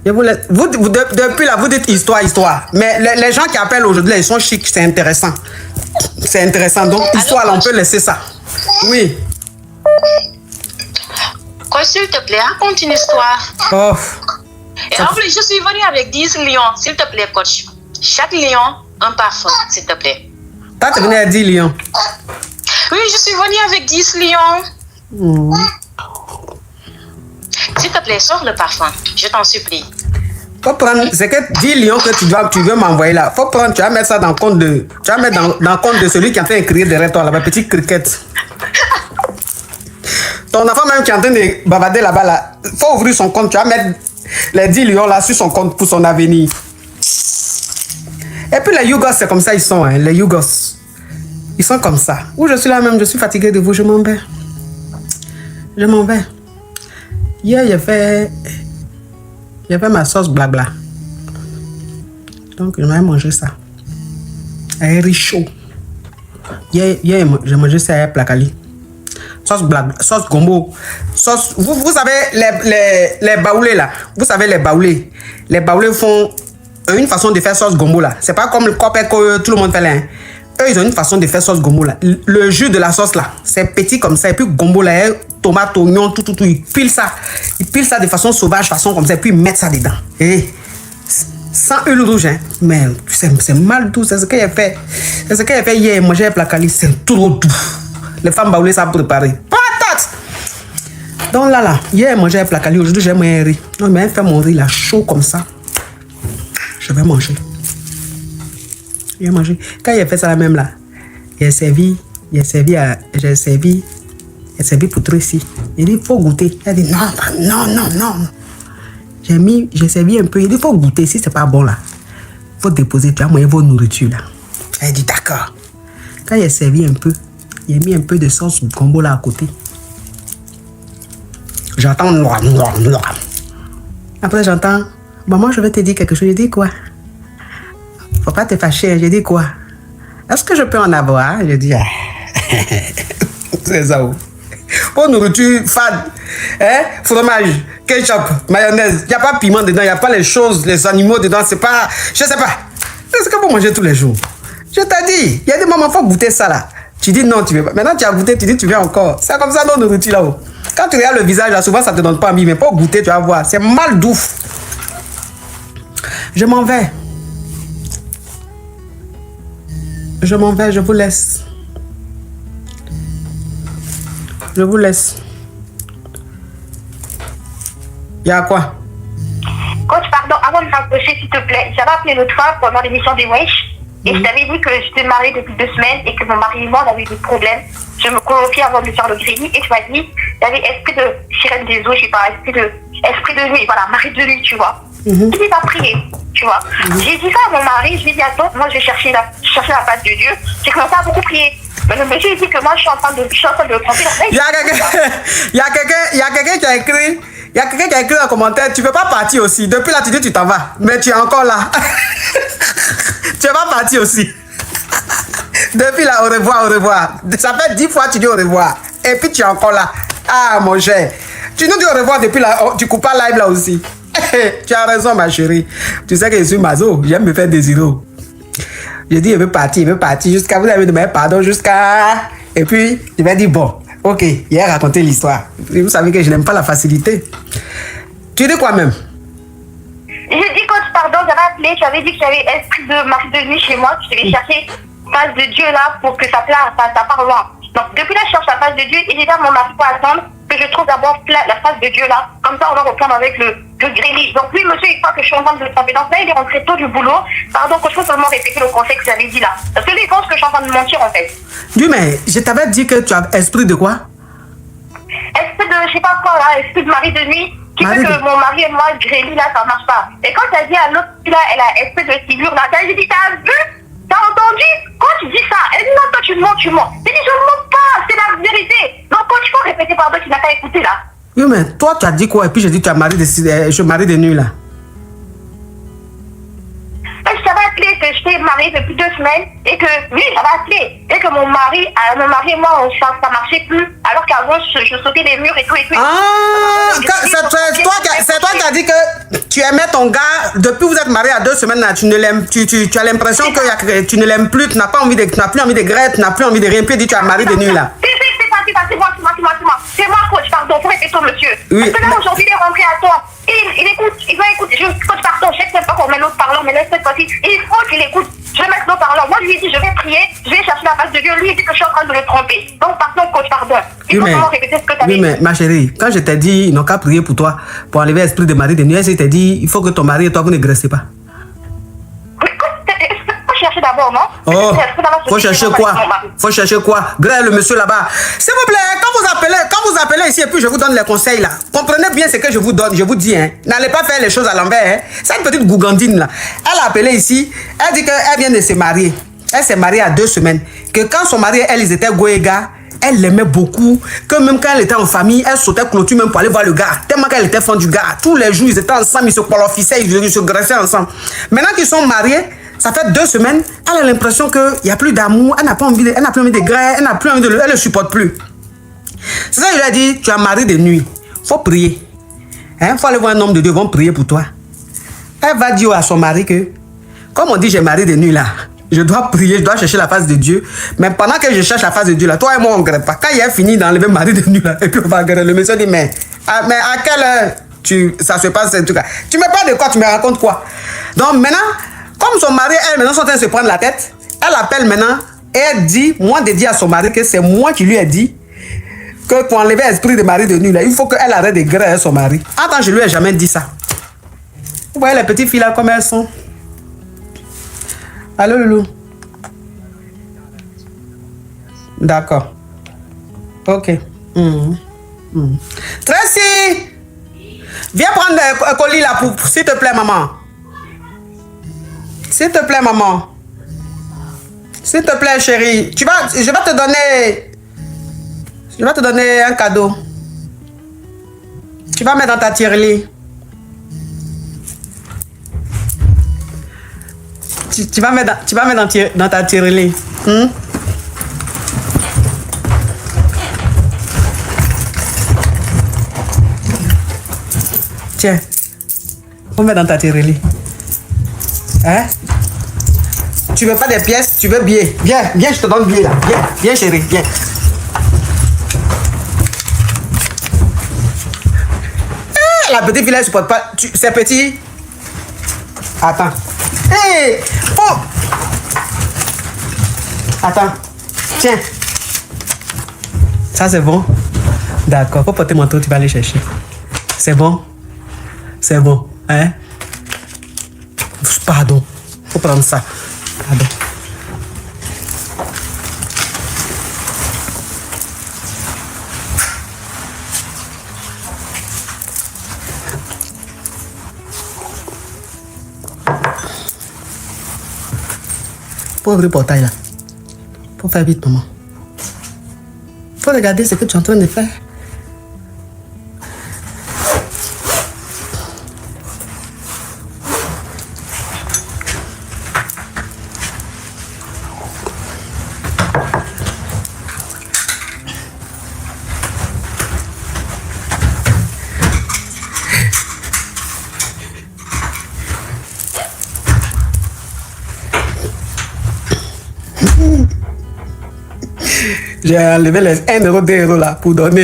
Je vous laisse. Vous, depuis là, vous dites histoire. Mais les gens qui appellent aujourd'hui, ils sont chics, c'est intéressant. C'est intéressant. Donc, histoire, là, on peut laisser ça. Oui. Coach, s'il te plaît, raconte une histoire. Oh. Et en plus, je suis venue avec 10 lions, s'il te plaît, coach. Chaque lion, un parfum, s'il te plaît. Toi, tu venais à 10 lions? Oui, je suis venue avec 10 lions. S'il te plaît, sors le parfum, je t'en supplie. Faut prendre, c'est que 10 lions que tu veux m'envoyer là. Faut prendre, tu vas mettre ça dans le compte de, tu vas mettre dans le compte de celui qui est en train de crier derrière toi, là, ma petite criquette. Ton enfant même qui est en train de bavarder là-bas, là, faut ouvrir son compte, tu vas mettre les 10 lions là sur son compte pour son avenir. Et puis les Yougos, c'est comme ça ils sont, hein, les Yougos. Ils sont comme ça. Où je suis là même, je suis fatiguée de vous, je m'en vais. Je m'en vais. Hier, il y avait ma sauce blabla. Donc, je vais manger ça. Un riz chaud. Hier j'ai mangé ça à Placali. Sauce blabla, sauce gombo. Sauce, vous savez, les baoulés là. Vous savez, les baoulés. Les baoulés font une façon de faire sauce gombo là. C'est pas comme le copé que tout le monde fait là. Hein. Eux, ils ont une façon de faire sauce gombo là. Le jus de la sauce là, c'est petit comme ça. Et puis gombo là, tomate, oignon, tout. Ils pilent ça. Ils pilent ça de façon sauvage, façon comme ça. Et puis ils mettent ça dedans. Et sans huile rouge, hein. Mais c'est mal doux. C'est ce qu'il a fait. C'est ce qu'il a fait hier. Manger un placali, c'est trop doux. Les femmes baoulées savent préparer. Patate! Donc là, hier, manger un placali. Aujourd'hui, j'ai mangé un riz. Non, mais fait mon riz là, chaud comme ça. Je vais manger. J'ai mangé. Quand il a fait ça la même là, il a servi pour Tracy. Il dit, il faut goûter. Elle dit, non. J'ai servi un peu. Il dit, il faut goûter. Si c'est pas bon là, il faut déposer. Tu as moyen vos nourritures là. Elle dit d'accord. Quand il a servi un peu, il a mis un peu de sauce combo là à côté. J'entends noir. Après j'entends, maman, je vais te dire quelque chose. Je dis quoi? Faut pas te fâcher. Je dis quoi? Est-ce que je peux en avoir? Je dis, c'est ça. Pour nourriture fade, fromage, ketchup, mayonnaise, il n'y a pas de piment dedans, il n'y a pas les choses, les animaux dedans, c'est pas, je sais pas. C'est ce que vous mangez tous les jours. Je t'ai dit, il y a des moments, il faut goûter ça là. Tu dis non, tu veux pas. Maintenant tu as goûté, tu dis tu veux encore. C'est comme ça dans nos nourriture là-haut. Quand tu regardes le visage là, souvent ça te donne pas envie, mais pour goûter, tu vas voir, c'est mal douf. Je m'en vais. Je m'en vais, je vous laisse. Je vous laisse. Il y a quoi? Coach, pardon, avant de raccrocher, s'il te plaît, j'avais appelé l'autre fois pendant l'émission des Wesh et je t'avais dit que j'étais mariée depuis 2 semaines et que mon mari et moi on avait des problèmes. Je me confiais avant de faire le grémy et tu m'as dit il y avait esprit de sirène des eaux, je sais pas, esprit de nuit, voilà, mari de nuit, tu vois. Je n'ai pas prié, tu vois. J'ai dit ça à mon mari, je lui ai dit attends, moi je vais chercher la face de Dieu. J'ai commencé à beaucoup prier. Mais le monsieur il dit que moi je suis en train de tromper. Il y a quelqu'un qui a écrit. Il y a quelqu'un qui a écrit un commentaire, tu ne veux pas partir aussi. Depuis là, tu dis tu t'en vas. Mais tu es encore là. Tu ne vas pas partir aussi. Depuis là, au revoir, au revoir. Ça fait 10 fois que tu dis au revoir. Et puis tu es encore là. Ah, mon cher. Tu nous dis au revoir depuis là. Tu coupes pas live là aussi. Tu as raison, ma chérie. Tu sais que je suis mazo. J'aime me faire désirer. Je dis, il veut partir. Jusqu'à vous avez demandé pardon. Jusqu'à. Et puis, je vais dire bon. Ok, il a raconté l'histoire. Vous savez que je n'aime pas la facilité. Tu dis quoi même? J'ai dit, coach, pardon, j'avais appelé, tu avais dit que j'avais esprit de mari de nuit chez moi, que je devais chercher face de Dieu là pour que ça part loin. Donc depuis là, je cherche la face de Dieu et j'ai dit à mon mari pour attendre que je trouve d'abord la face de Dieu là. Comme ça, on va reprendre avec le grémy. Donc lui, monsieur, il croit que je suis en train de le tromper. Donc là, il est rentré tôt du boulot. Pardon, coach, je peux seulement répéter le conseil que j'avais dit là. Parce que lui, il pense que je suis en train de mentir en fait. Oui, mais je t'avais dit que tu as esprit de quoi? Esprit de, je sais pas quoi là, esprit de mari de nuit, qui fait que mon mari et moi, grémy là, ça marche pas. Et quand tu as dit à l'autre, là, elle a esprit de figure là, j'ai dit, t'as vu? T'as entendu? Quand tu dis ça, elle dit non, toi tu mens. J'ai dit, je ne mens pas, c'est la vérité. Donc quand tu peux répéter, pardon, tu n'as pas écouté là. Oui, mais toi, tu as dit quoi? Et puis j'ai dit, tu as marié je marie de nuit là. Je t'avais appelé que j'étais mariée depuis 2 semaines et que, oui, j'avais appelé. Et que mon mari et moi, ça marchait plus. Alors qu'avant, je sautais les murs et tout. Ah, c'est toi qui as dit que tu aimais ton gars. Depuis que vous êtes mariés à 2 semaines, là, tu ne l'aimes, tu as l'impression que tu ne l'aimes plus, tu n'as plus envie de grève, tu n'as plus envie de rien. Puis tu as marié de nuit là. C'est moi, coach, pardon, pour répéter, monsieur. Oui. Parce que là, aujourd'hui, il est rentré à toi. Il écoute, il va écouter. Coach, pardon, je sais pas qu'on met l'autre parlant, mais laisse cette fois-ci. Il faut qu'il écoute. Je vais mettre l'autre parlant. Moi, je lui ai dit, je vais prier, je vais chercher la face de Dieu. Lui, il dit que je suis en train de le tromper. Donc, pardon, coach, pardon. Il faut vraiment répéter ce que tu as dit. Oui, mais ma chérie, quand je t'ai dit, ils n'ont qu'à prier pour toi, pour enlever l'esprit de mari de nuit, je t'ai dit, il faut que ton mari et toi, vous ne graissez pas. Chercher d'abord, non? Oh, faut chercher quoi? Faut chercher quoi? Grâce le monsieur là-bas. S'il vous plaît, quand vous appelez ici et puis je vous donne les conseils là, comprenez bien ce que je vous donne, je vous dis, hein. N'allez pas faire les choses à l'envers, hein. C'est une petite gougandine là. Elle a appelé ici, elle dit qu'elle vient de se marier. Elle s'est mariée à 2 semaines. Que quand son mari et elle, ils étaient goégas, elle l'aimait beaucoup. Que même quand elle était en famille, elle sautait clôture même pour aller voir le gars. Tellement qu'elle était fan du gars. Tous les jours, ils étaient ensemble, ils se qualifiaient, ils se graissaient ensemble. Maintenant qu'ils sont mariés, ça fait 2 semaines, elle a l'impression qu'il n'y a plus d'amour, elle n'a plus envie de grève, elle n'a plus envie de elle ne supporte plus. C'est ça que je lui ai dit, tu as marié de nuit. Il faut prier. Il faut aller voir un homme de Dieu, ils vont prier pour toi. Elle va dire à son mari que, comme on dit, j'ai marié de nuit là, je dois prier, je dois chercher la face de Dieu. Mais pendant que je cherche la face de Dieu là, toi et moi on ne grève pas. Quand il a fini d'enlever mari de nuit là, et puis on va grève, le monsieur dit, mais à quelle heure ça se passe en tout cas? Tu me parles de quoi? Tu me racontes quoi? Donc maintenant, comme son mari, elle, maintenant, sont en train de se prendre la tête, elle appelle maintenant et elle dit, moi de dire à son mari que c'est moi qui lui ai dit que pour enlever l'esprit de mari de nuit, là, il faut qu'elle arrête de griller son mari. Attends, je lui ai jamais dit ça. Vous voyez les petites filles là, comme elles sont. Allô, Loulou? D'accord. Ok. Tracy! Viens prendre un colis là, s'il te plaît, maman. S'il te plaît, maman. S'il te plaît, chérie, je vais te donner un cadeau. Tu vas mettre dans ta tirelire. Tu vas mettre dans ta tirelire. Tiens. Faut mettre dans ta tirelire. Hein? Tu veux pas des pièces, tu veux billet. Viens, je te donne billet là. Viens chérie, viens. La petite fille, elle supporte pas. C'est petit. Attends. Hey! Oh! Attends. Tiens. Ça, c'est bon. D'accord. Faut porter mon tour, tu vas aller chercher. C'est bon? C'est bon. Hein? Pardon. Faut prendre ça. Pardon. Faut ouvrir le portail là. Faut faire vite, maman. Faut regarder ce que tu es en train de faire. J'ai enlevé les 1 euro, 2 euros là pour donner.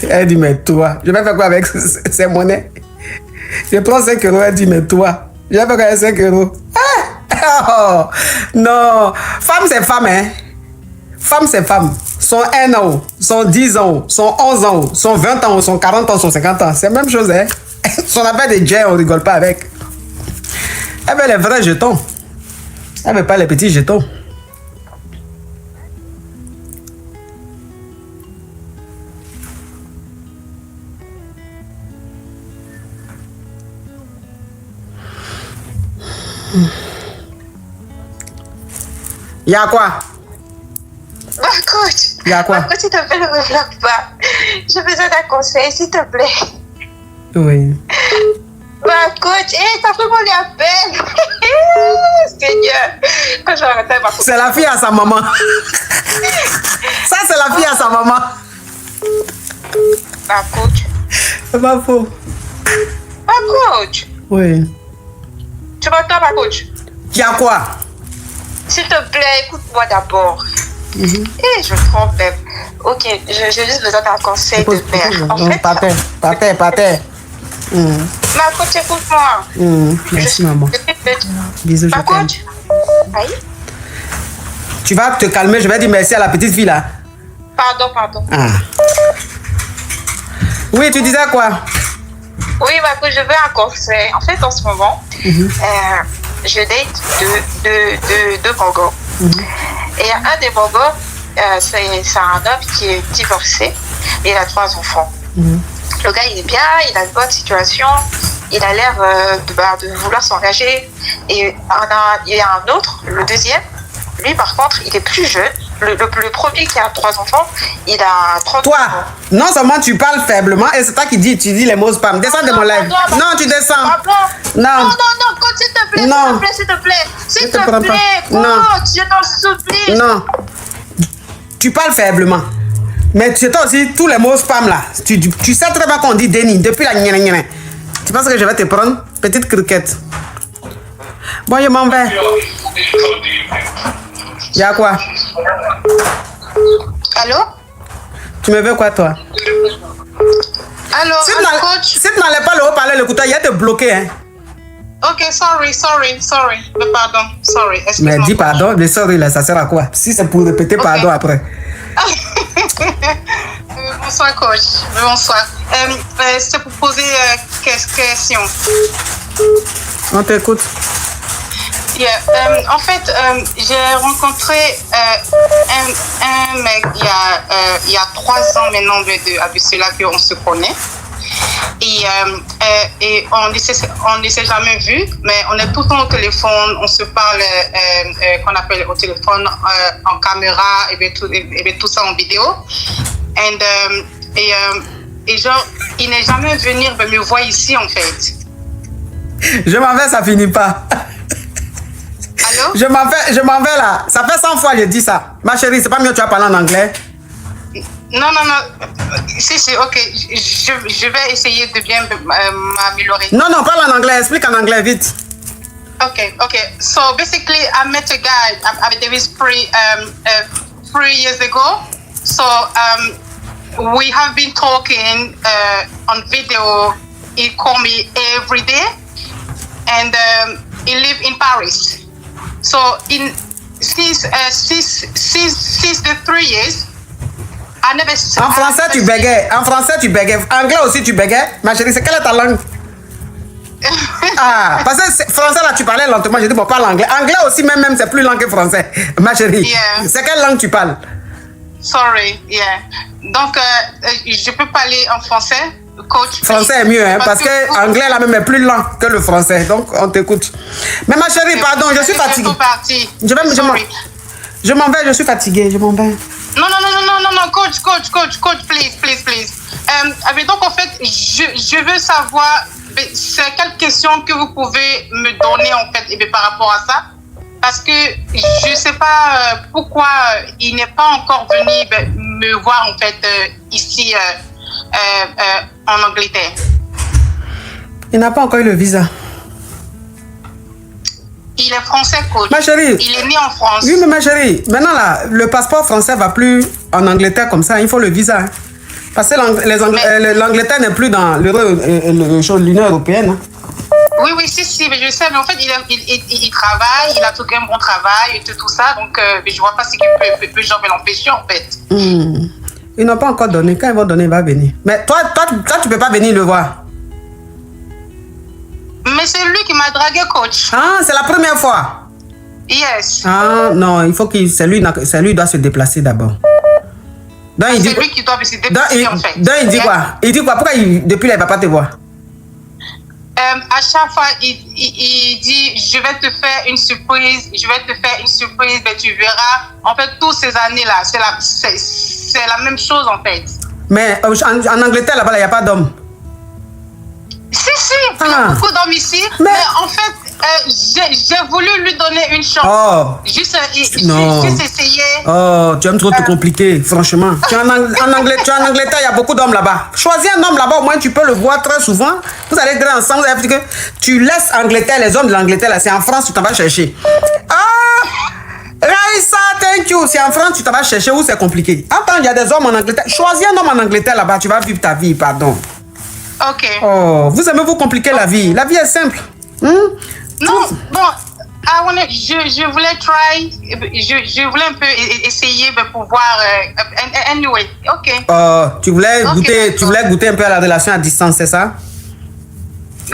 Elle dit, mais toi, je vais faire quoi avec ces monnaies? Je prends 5 euros, elle dit, mais toi, je vais faire quoi avec 5 euros? Ah! Oh, non, femme c'est femme, hein. Femme c'est femme. Sont 1 an, sont 10 ans, sont 11 ans, sont 20 ans, sont 40 ans, sont 50 ans. C'est la même chose, hein. Son affaire de jet, on rigole pas avec. Elle veut les vrais jetons. Elle veut pas les petits jetons. Y'a quoi? Ma coach. Y'a quoi? Ma coach, s'il te plaît, ne me bloque pas. J'ai besoin d'un conseil, s'il te plaît. Oui. Ma coach, ta femme lui appelle. Seigneur. Quand je vais arrêter ma coach. C'est la fille à sa maman. Ça, c'est la fille à sa maman. Ma coach. C'est pas faux. Ma coach. Oui. Tu m'entends, ma coach? Y'a quoi? S'il te plaît, écoute-moi d'abord. Je trompe même. Ok, j'ai juste besoin d'un conseil de mère. En fait, pas terre. Ma coach, écoute-moi. Merci, maman. Bisous, je Ma t'aime. coach. Aïe. Tu vas te calmer, je vais dire merci à la petite fille là. Pardon. Ah. Oui, tu disais quoi? Oui, ma coach, je veux un conseil. En fait, en ce moment, je date deux bongos. Et un des bongos, c'est un homme qui est divorcé et il a 3 enfants. Le gars, il est bien, il a une bonne situation, il a l'air de vouloir s'engager. Et il y a un autre, le deuxième, lui par contre, il est plus jeune. Le premier qui a 3 enfants, il a 30 Toi, ans. non seulement tu parles faiblement, et c'est toi qui dis, tu dis les mots spam. Descends de mon live. Non, tu descends. Non, coach, s'il te plaît, Non. s'il te plaît. S'il Je te te prends plaît, pas. Non. coach, je t'en supplie. Non. Tu parles faiblement. Mais tu sais aussi tous les mots spam là. Tu sais très bien qu'on dit déni depuis la gna gna. Tu penses que je vais te prendre? Petite criquette. Bon, je m'en vais. Y'a quoi? Allô? Tu me veux quoi, toi? Allô, Si coach? tu n'enlèves pas le haut-parleur, l'écouteur, il va te bloquer, hein. Ok, sorry. Mais pardon, sorry. Mais dis pardon, mais sorry, là, ça sert à quoi? Si c'est pour répéter pardon après. Bonsoir, coach. Bonsoir. C'est pour poser question. On t'écoute. Yeah. En fait, j'ai rencontré un mec il y a 3 ans maintenant, à cela qu'on se connaît. Et on ne s'est jamais vu, mais on est tout le temps au téléphone, on se parle, qu'on appelle au téléphone, en caméra, et bien tout ça en vidéo. Et genre, il n'est jamais venu me voir ici, en fait. Je m'en vais, ça finit pas. Allô? Je m'en vais là. Ça fait 100 fois que je dis ça. Ma chérie, c'est pas mieux que tu vas parler en anglais? Non. Si, ok. Je vais essayer de bien m'améliorer. Non, parle en anglais. Explique en anglais, vite. Okay. So basically, I met a guy at Davis 3 years ago. So we have been talking on video. He called me every day, and he live in Paris. So since the 3 years, I never. En français, tu bégayes. Anglais aussi, tu bégayes. Ma chérie, c'est quelle est ta langue? Ah, parce que français là, tu parlais lentement. J'ai dit, bon, parle anglais. Anglais aussi, même c'est plus lent que français. Ma chérie, yeah. C'est quelle langue tu parles? Sorry, yeah. Donc, je peux parler en français, coach. Français est mieux, hein, parce que anglais là même est plus lent que le français. Donc, on t'écoute. Mais ma chérie, pardon, je suis fatiguée. Je m'en vais, je suis fatiguée, je m'en vais. Non, coach, please. Donc, en fait, je veux savoir, c'est quelle question que vous pouvez me donner, en fait, par rapport à ça. Parce que je ne sais pas pourquoi il n'est pas encore venu me voir, en fait, ici, en Angleterre. Il n'a pas encore eu le visa. Il est français, coach. Ma chérie. Il est né en France. Oui, mais ma chérie, maintenant là, le passeport français va plus en Angleterre comme ça. Il faut le visa. Hein. Parce que l'Angleterre n'est plus dans l'Union européenne. Hein. Oui, si, mais je sais. Mais en fait, il travaille, il a tout un bon travail et tout ça. Donc, je ne vois pas ce qui peut jamais l'empêcher, en fait. Ils n'ont pas encore donné. Quand ils vont donner, il va venir. Mais toi, tu ne peux pas venir le voir. Mais c'est lui qui m'a dragué, coach. Ah, c'est la première fois? Yes. Ah, non, il faut que c'est lui doit se déplacer d'abord. C'est lui qui doit se déplacer, en fait. Donc, il dit quoi? Il dit quoi? Pourquoi depuis là, il ne va pas te voir? À chaque fois, il dit, je vais te faire une surprise, mais tu verras. En fait, toutes ces années-là, c'est la même chose, en fait. Mais en Angleterre, là-bas, il n'y a pas d'hommes. Si, il y a beaucoup d'hommes ici, mais en fait, j'ai voulu lui donner une chance. Oh. Juste essayer. Oh, tu aimes trop te compliquer, franchement. En Angleterre, il y a beaucoup d'hommes là-bas. Choisis un homme là-bas, au moins tu peux le voir très souvent. Vous allez être ensemble, vous allez dire que tu laisses Angleterre, les hommes de l'Angleterre, là, c'est en France, tu t'en vas chercher. Raissa, thank you. C'est en France, tu t'en vas chercher où c'est compliqué. Attends, il y a des hommes en Angleterre. Choisis un homme en Angleterre là-bas, tu vas vivre ta vie, pardon. Ok. Oh, vous aimez vous compliquer la vie. La vie est simple. Non, bon, je voulais je voulais un peu essayer pour voir. Anyway, ok. Oh, tu voulais goûter un peu à la relation à distance, c'est ça?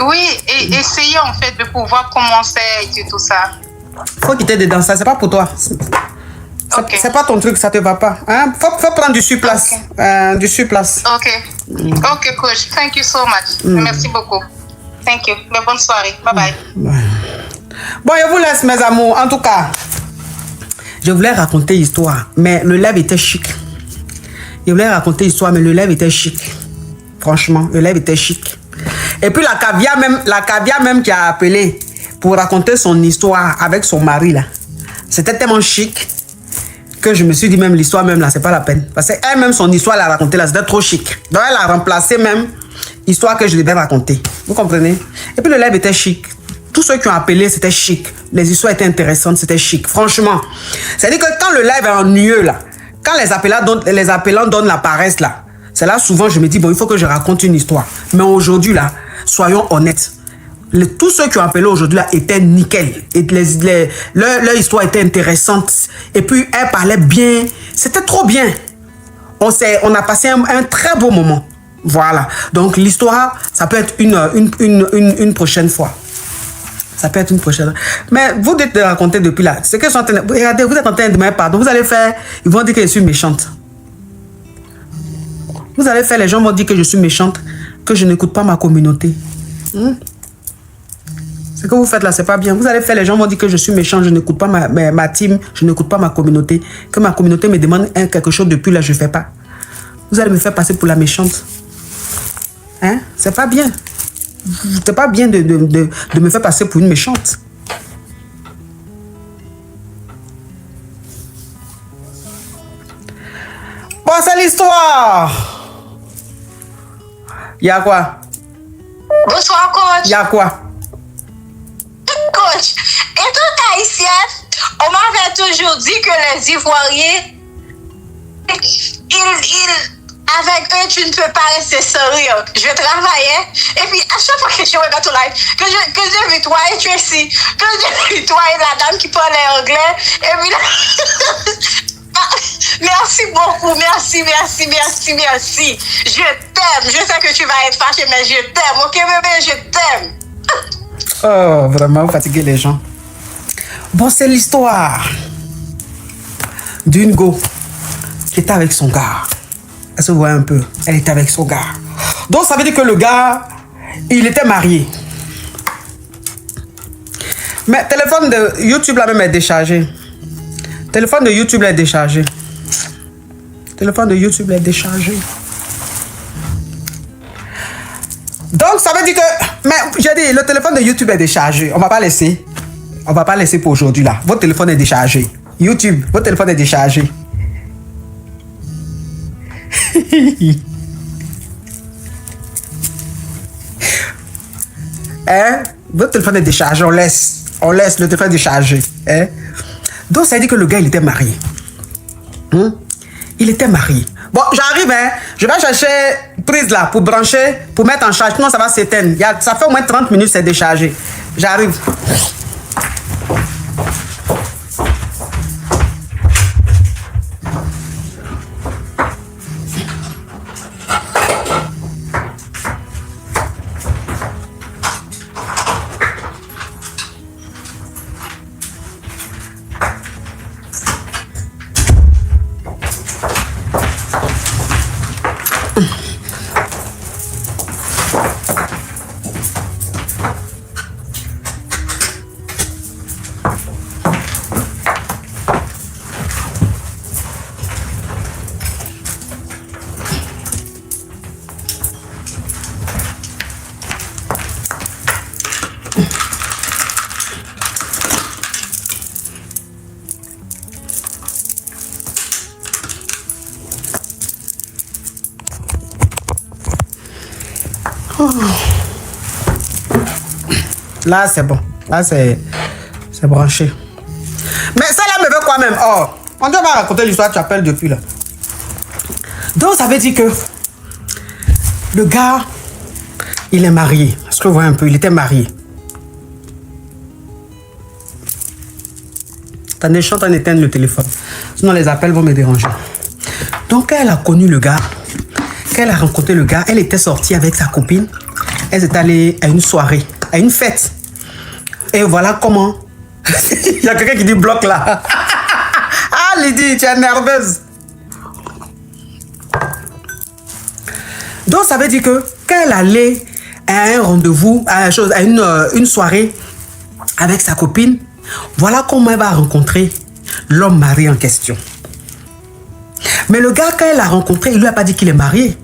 Oui, et essayer en fait de pouvoir commencer et tout ça. Faut quitter dedans, ça, c'est pas pour toi. C'est pas ton truc, ça te va pas. Hein? Faut prendre du surplace. Du surplace. Ok. Ok, coach. Thank you so much. Merci beaucoup. Thank you. Bonne soirée. Bye bye. Bon, je vous laisse, mes amours. En tout cas, je voulais raconter l'histoire, mais le live était chic. Je voulais raconter l'histoire, mais le live était chic. Franchement, le live était chic. Et puis la caviar même qui a appelé pour raconter son histoire avec son mari là. C'était tellement chic que je me suis dit même l'histoire même là, c'est pas la peine. Parce qu'elle-même, son histoire, elle a raconté là, c'était trop chic. Donc elle a remplacé même l'histoire que je devais raconter. Vous comprenez? Et puis le live était chic. Tous ceux qui ont appelé, c'était chic. Les histoires étaient intéressantes, c'était chic. Franchement. C'est-à-dire que quand le live est ennuyeux là, quand les appelants donnent la paresse là, c'est là souvent je me dis, bon, il faut que je raconte une histoire. Mais aujourd'hui là, soyons honnêtes. Tous ceux qui ont appelé aujourd'hui là étaient nickel. Et leur histoire était intéressante. Et puis, elle parlait bien. C'était trop bien. On a passé un très beau moment. Voilà. Donc, l'histoire, ça peut être une prochaine fois. Ça peut être une prochaine. Mais vous dites de raconter depuis là. C'est que regardez, vous êtes en train de demander pardon. Vous allez faire. Ils vont dire que je suis méchante. Vous allez faire, les gens vont dire que je suis méchante. que je n'écoute pas ma communauté. Ce que vous faites là, c'est pas bien. Vous allez faire, les gens vont dire que je suis méchant, je n'écoute pas ma team, je n'écoute pas ma communauté. Que ma communauté me demande quelque chose depuis là, je ne fais pas. Vous allez me faire passer pour la méchante. Hein? C'est pas bien. C'est pas bien de me faire passer pour une méchante. Bon, c'est l'histoire. Il y a quoi? Bonsoir, coach. Il y a quoi? Coach, et tout haïtien, on m'avait toujours dit que les Ivoiriens, avec eux, tu ne peux pas rester sans rire. Je vais travailler. Et puis, à chaque fois que je regarde ton live, que j'ai vu toi et Tracy, que j'ai vu toi et la dame qui parlait anglais, et puis là, merci beaucoup, merci. Je t'aime. Je sais que tu vas être fâché, mais je t'aime. Ok, bébé, je t'aime. Oh, vraiment, vous fatiguez les gens. Bon, c'est l'histoire d'une go qui était avec son gars. Elle se voit un peu. Elle était avec son gars. Donc, ça veut dire que le gars, il était marié. Mais téléphone de YouTube là même est déchargé. Téléphone de YouTube est déchargé. Téléphone de YouTube est déchargé. Donc, ça veut dire que... Mais j'ai dit, le téléphone de YouTube est déchargé. On va pas laisser. On va pas laisser pour aujourd'hui là. Votre téléphone est déchargé. YouTube, votre téléphone est déchargé. Hein? Votre téléphone est déchargé. On laisse le téléphone déchargé. Hein? Donc, ça veut dire que le gars, il était marié. Il était marié. Bon, j'arrive, hein. Je vais chercher prise là pour brancher, pour mettre en charge. Sinon, ça va s'éteindre. Ça fait au moins 30 minutes, c'est déchargé. J'arrive. Là, c'est bon. Là, c'est branché. Mais ça là me veut quoi même? Oh, on doit raconter l'histoire, tu appelles depuis là. Donc, ça veut dire que le gars, il est marié. Est-ce que vous voyez un peu? Il était marié. Attendez, je suis en train d'éteindre le téléphone. Sinon, les appels vont me déranger. Donc, quand elle a connu le gars, quand elle a rencontré le gars, elle était sortie avec sa copine. Elle est allée à une soirée, à une fête. Et voilà comment... Il y a quelqu'un qui dit bloc là. Ah, Lydie, tu es nerveuse. Donc, ça veut dire que quand elle allait à un rendez-vous, à une soirée avec sa copine, voilà comment elle va rencontrer l'homme marié en question. Mais le gars, quand elle l'a rencontré, il ne lui a pas dit qu'il est marié.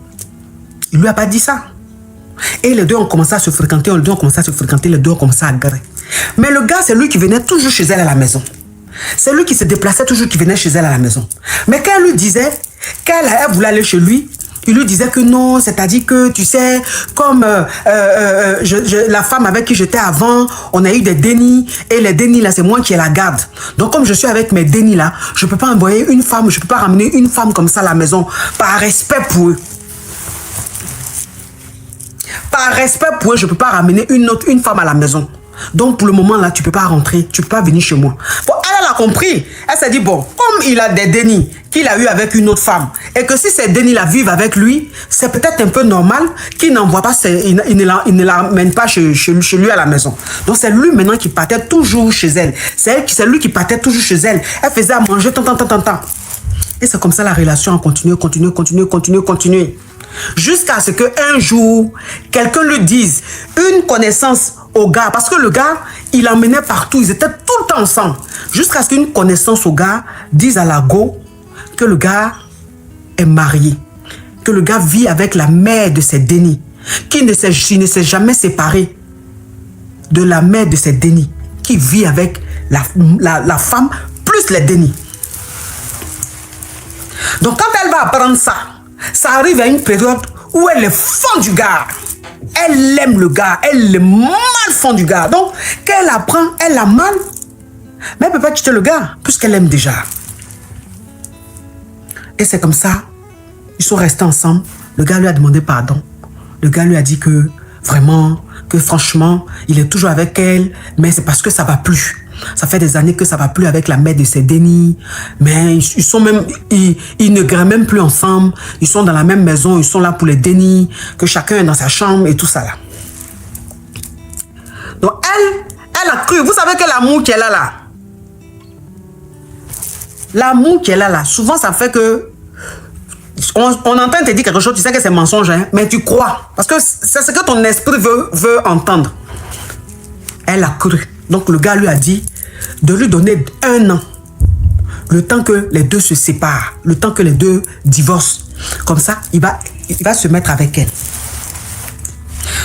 Il ne lui a pas dit ça. Et les deux ont commencé à se fréquenter, les deux ont commencé à agarrer. Mais le gars, c'est lui qui venait toujours chez elle à la maison. C'est lui qui se déplaçait toujours, qui venait chez elle à la maison. Mais quand elle lui disait qu'elle voulait aller chez lui, il lui disait que non, c'est-à-dire que, tu sais, comme la femme avec qui j'étais avant, on a eu des dénis, et les dénis là, c'est moi qui la garde. Donc, comme je suis avec mes dénis là, je ne peux pas envoyer une femme, je ne peux pas ramener une femme comme ça à la maison, par respect pour eux. Par respect pour eux, je ne peux pas ramener une femme à la maison. Donc, pour le moment, là, tu ne peux pas rentrer. Tu ne peux pas venir chez moi. Bon, elle a compris. Elle s'est dit, bon, comme il a des dénis qu'il a eu avec une autre femme, et que si ces dénis-là vivent avec lui, c'est peut-être un peu normal qu'il n'envoie pas, il ne l'amène pas chez lui à la maison. Donc, c'est lui maintenant qui partait toujours chez elle. C'est lui qui partait toujours chez elle. Elle faisait à manger, tant. Et c'est comme ça la relation a continué. Jusqu'à ce qu'un jour, quelqu'un lui dise une connaissance au gars. Parce que le gars, il l'emmenait partout. Ils étaient tout le temps ensemble. Jusqu'à ce qu'une connaissance au gars dise à la go que le gars est marié. Que le gars vit avec la mère de ses dénis. Qui ne s'est jamais séparé de la mère de ses dénis. Qui vit avec la femme plus les dénis. Donc quand elle va apprendre ça, ça arrive à une période où elle est fond du gars. Elle aime le gars, elle est mal fond du gars. Donc quand elle apprend, elle a mal. Mais elle ne peut pas quitter le gars, puisqu'elle aime déjà. Et c'est comme ça, ils sont restés ensemble. Le gars lui a demandé pardon. Le gars lui a dit que vraiment, que franchement, il est toujours avec elle, mais c'est parce que ça ne va plus. Ça fait des années que ça ne va plus avec la mère de ses dénis. Mais ils sont même, ils ne grimpent même plus ensemble. Ils sont dans la même maison, ils sont là pour les dénis, que chacun est dans sa chambre et tout ça là. Donc elle a cru. Vous savez que l'amour qu'elle a là, l'amour qu'elle a là, souvent ça fait que on entend te dire quelque chose, tu sais que c'est mensonge, hein, mais tu crois. Parce que c'est ce que ton esprit veut entendre. Elle a cru. Donc le gars lui a dit de lui donner 1 an. Le temps que les deux se séparent. Le temps que les deux divorcent. Comme ça, il va se mettre avec elle.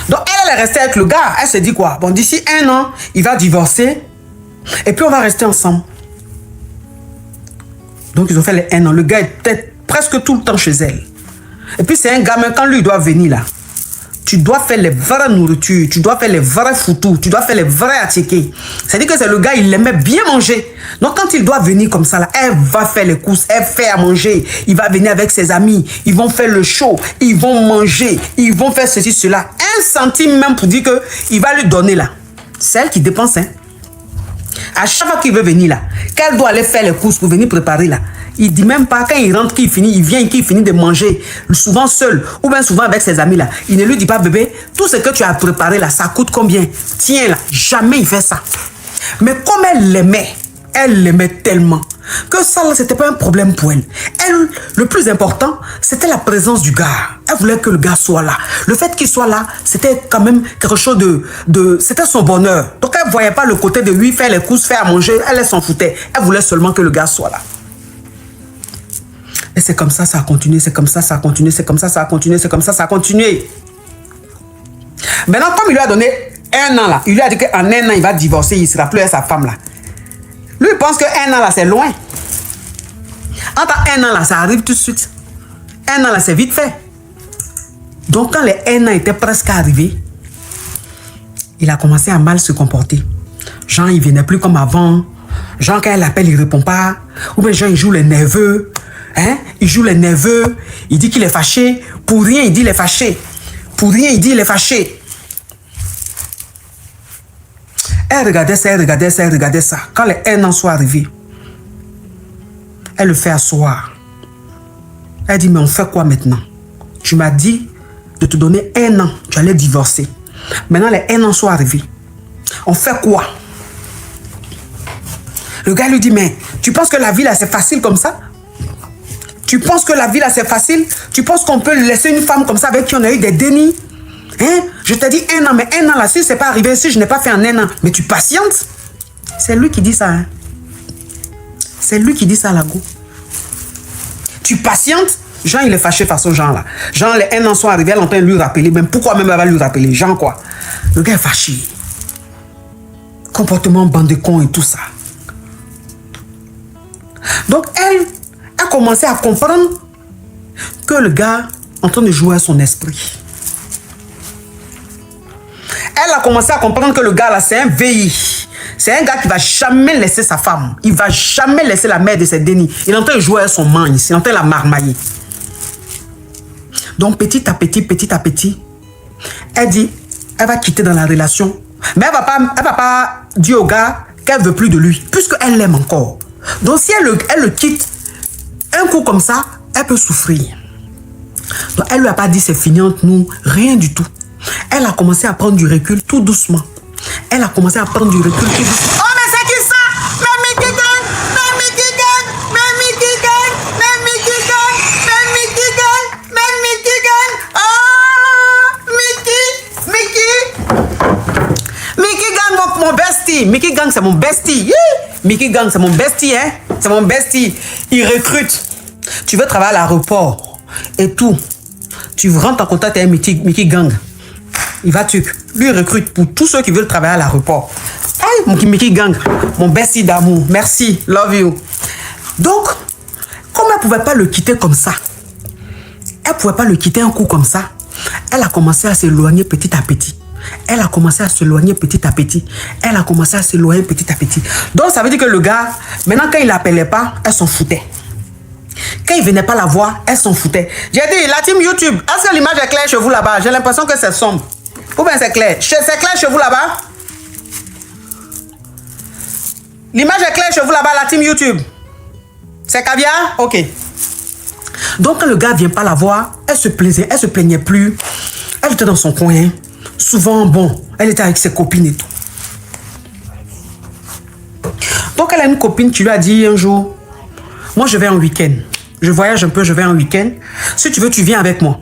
Donc elle est restée avec le gars. Elle se dit quoi? Bon, d'ici 1 an, il va divorcer. Et puis on va rester ensemble. Donc ils ont fait les 1 an. Le gars était presque tout le temps chez elle. Et puis c'est un gamin, quand lui doit venir là, tu dois faire les vraies nourritures, tu dois faire les vrais foutous, tu dois faire les vrais attiqués. C'est-à-dire que c'est le gars, il aimait bien manger. Donc quand il doit venir comme ça là, elle va faire les courses, elle fait à manger. Il va venir avec ses amis, ils vont faire le show, ils vont manger, ils vont faire ceci, cela. 1 centime même pour dire qu'il va lui donner là. C'est elle qui dépense, hein. À chaque fois qu'il veut venir là, qu'elle doit aller faire les courses pour venir préparer là, il dit même pas quand il rentre, qu'il finit, il vient, qu'il finit de manger, souvent seul, ou bien souvent avec ses amis là. Il ne lui dit pas, bébé, tout ce que tu as préparé là, ça coûte combien? Tiens là, jamais il fait ça. Mais comme elle l'aimait tellement, que ça là, c'était pas un problème pour elle. Elle, le plus important, c'était la présence du gars. Elle voulait que le gars soit là. Le fait qu'il soit là, c'était quand même quelque chose c'était son bonheur. Donc elle voyait pas le côté de lui faire les courses, faire à manger, elle s'en foutait. Elle voulait seulement que le gars soit là. Et c'est comme ça, ça a continué, c'est comme ça, ça a continué, c'est comme ça, ça a continué, c'est comme ça, ça a continué. Maintenant, comme il lui a donné 1 an là, il lui a dit qu'en 1 an, il va divorcer, il ne sera plus avec sa femme là. Lui, il pense que 1 an là, c'est loin. Entre 1 an là, ça arrive tout de suite. 1 an là, c'est vite fait. Donc, quand les 1 an étaient presque arrivés, il a commencé à mal se comporter. Genre, il ne venait plus comme avant. Genre, quand elle l'appelle, il ne répond pas. Ou bien, genre, il joue les nerveux. Hein? Il joue les nerveux. Il dit qu'il est fâché. Pour rien, il dit qu'il est fâché. Pour rien, il dit qu'il est fâché. Elle regardait ça, elle regardait ça, elle regardait ça. Quand les 1 an sont arrivés, elle le fait asseoir. Elle dit, mais on fait quoi maintenant? Tu m'as dit de te donner 1 an. Tu allais divorcer. Maintenant, les 1 an sont arrivés. On fait quoi? Le gars lui dit, mais tu penses que la vie là, c'est facile comme ça? Tu penses que la vie là, c'est facile? Tu penses qu'on peut laisser une femme comme ça avec qui on a eu des dénis? Hein? Je t'ai dit 1 an, mais 1 an là, si c'est pas arrivé, si je n'ai pas fait en 1 an, mais tu patientes? C'est lui qui dit ça. Hein? C'est lui qui dit ça, la go. Tu patientes? Jean, il est fâché façon Jean là. Jean, les 1 an sont arrivés, elle entend lui rappeler. Même pourquoi même elle va lui rappeler? Jean quoi? Le gars est fâché. Comportement bande de cons et tout ça. Donc elle a commencé à comprendre que le gars est en train de jouer à son esprit. Elle a commencé à comprendre que le gars là, c'est un VI. C'est un gars qui va jamais laisser sa femme. Il va jamais laisser la mère de ses dénis. Il est en train de jouer à son mangue. Il est en train de la marmailler. Donc petit à petit, elle dit, elle va quitter dans la relation. Mais elle va pas dire au gars qu'elle veut plus de lui, puisqu'elle l'aime encore. Donc si elle le quitte, un coup comme ça, elle peut souffrir. Donc elle lui a pas dit c'est fini entre nous, rien du tout. Elle a commencé à prendre du recul tout doucement. Elle a commencé à prendre du recul tout doucement. Oh mais c'est qui ça? Mais Mickey Gang, mais Mickey Gang, mais Mickey Gang, mais Mickey Gang, mais Mickey Gang, mais Mickey Gang. mon bestie. Mickey Gang, c'est mon bestie, hein. C'est mon bestie. Il recrute. Tu veux travailler à l'aéroport et tout. Tu rentres en contact avec Mickey Gang. Il va tuer. Lui, il recrute pour tous ceux qui veulent travailler à l'aéroport. Hey, mon Mickey Gang, mon bestie d'amour. Merci, love you. Donc, comme elle ne pouvait pas le quitter comme ça, elle ne pouvait pas le quitter un coup comme ça, elle a commencé à s'éloigner petit à petit. Elle a commencé à s'éloigner petit à petit. Elle a commencé à s'éloigner petit à petit. Donc, ça veut dire que le gars, maintenant, quand il l'appelait pas, elle s'en foutait. Quand il venait pas la voir, elle s'en foutait. J'ai dit, la team YouTube, est-ce que l'image est claire chez vous là-bas? J'ai l'impression que c'est sombre. Ou bien c'est clair? C'est clair chez vous là-bas? L'image est claire chez vous là-bas, la team YouTube? C'est caviar? Ok. Donc, quand le gars vient pas la voir, elle se plaisait, elle se plaignait plus. Elle était dans son coin. Souvent, bon, elle était avec ses copines et tout. Donc, elle a une copine qui lui a dit un jour, moi, je vais en week-end. Je voyage un peu, je vais en week-end. Si tu veux, tu viens avec moi.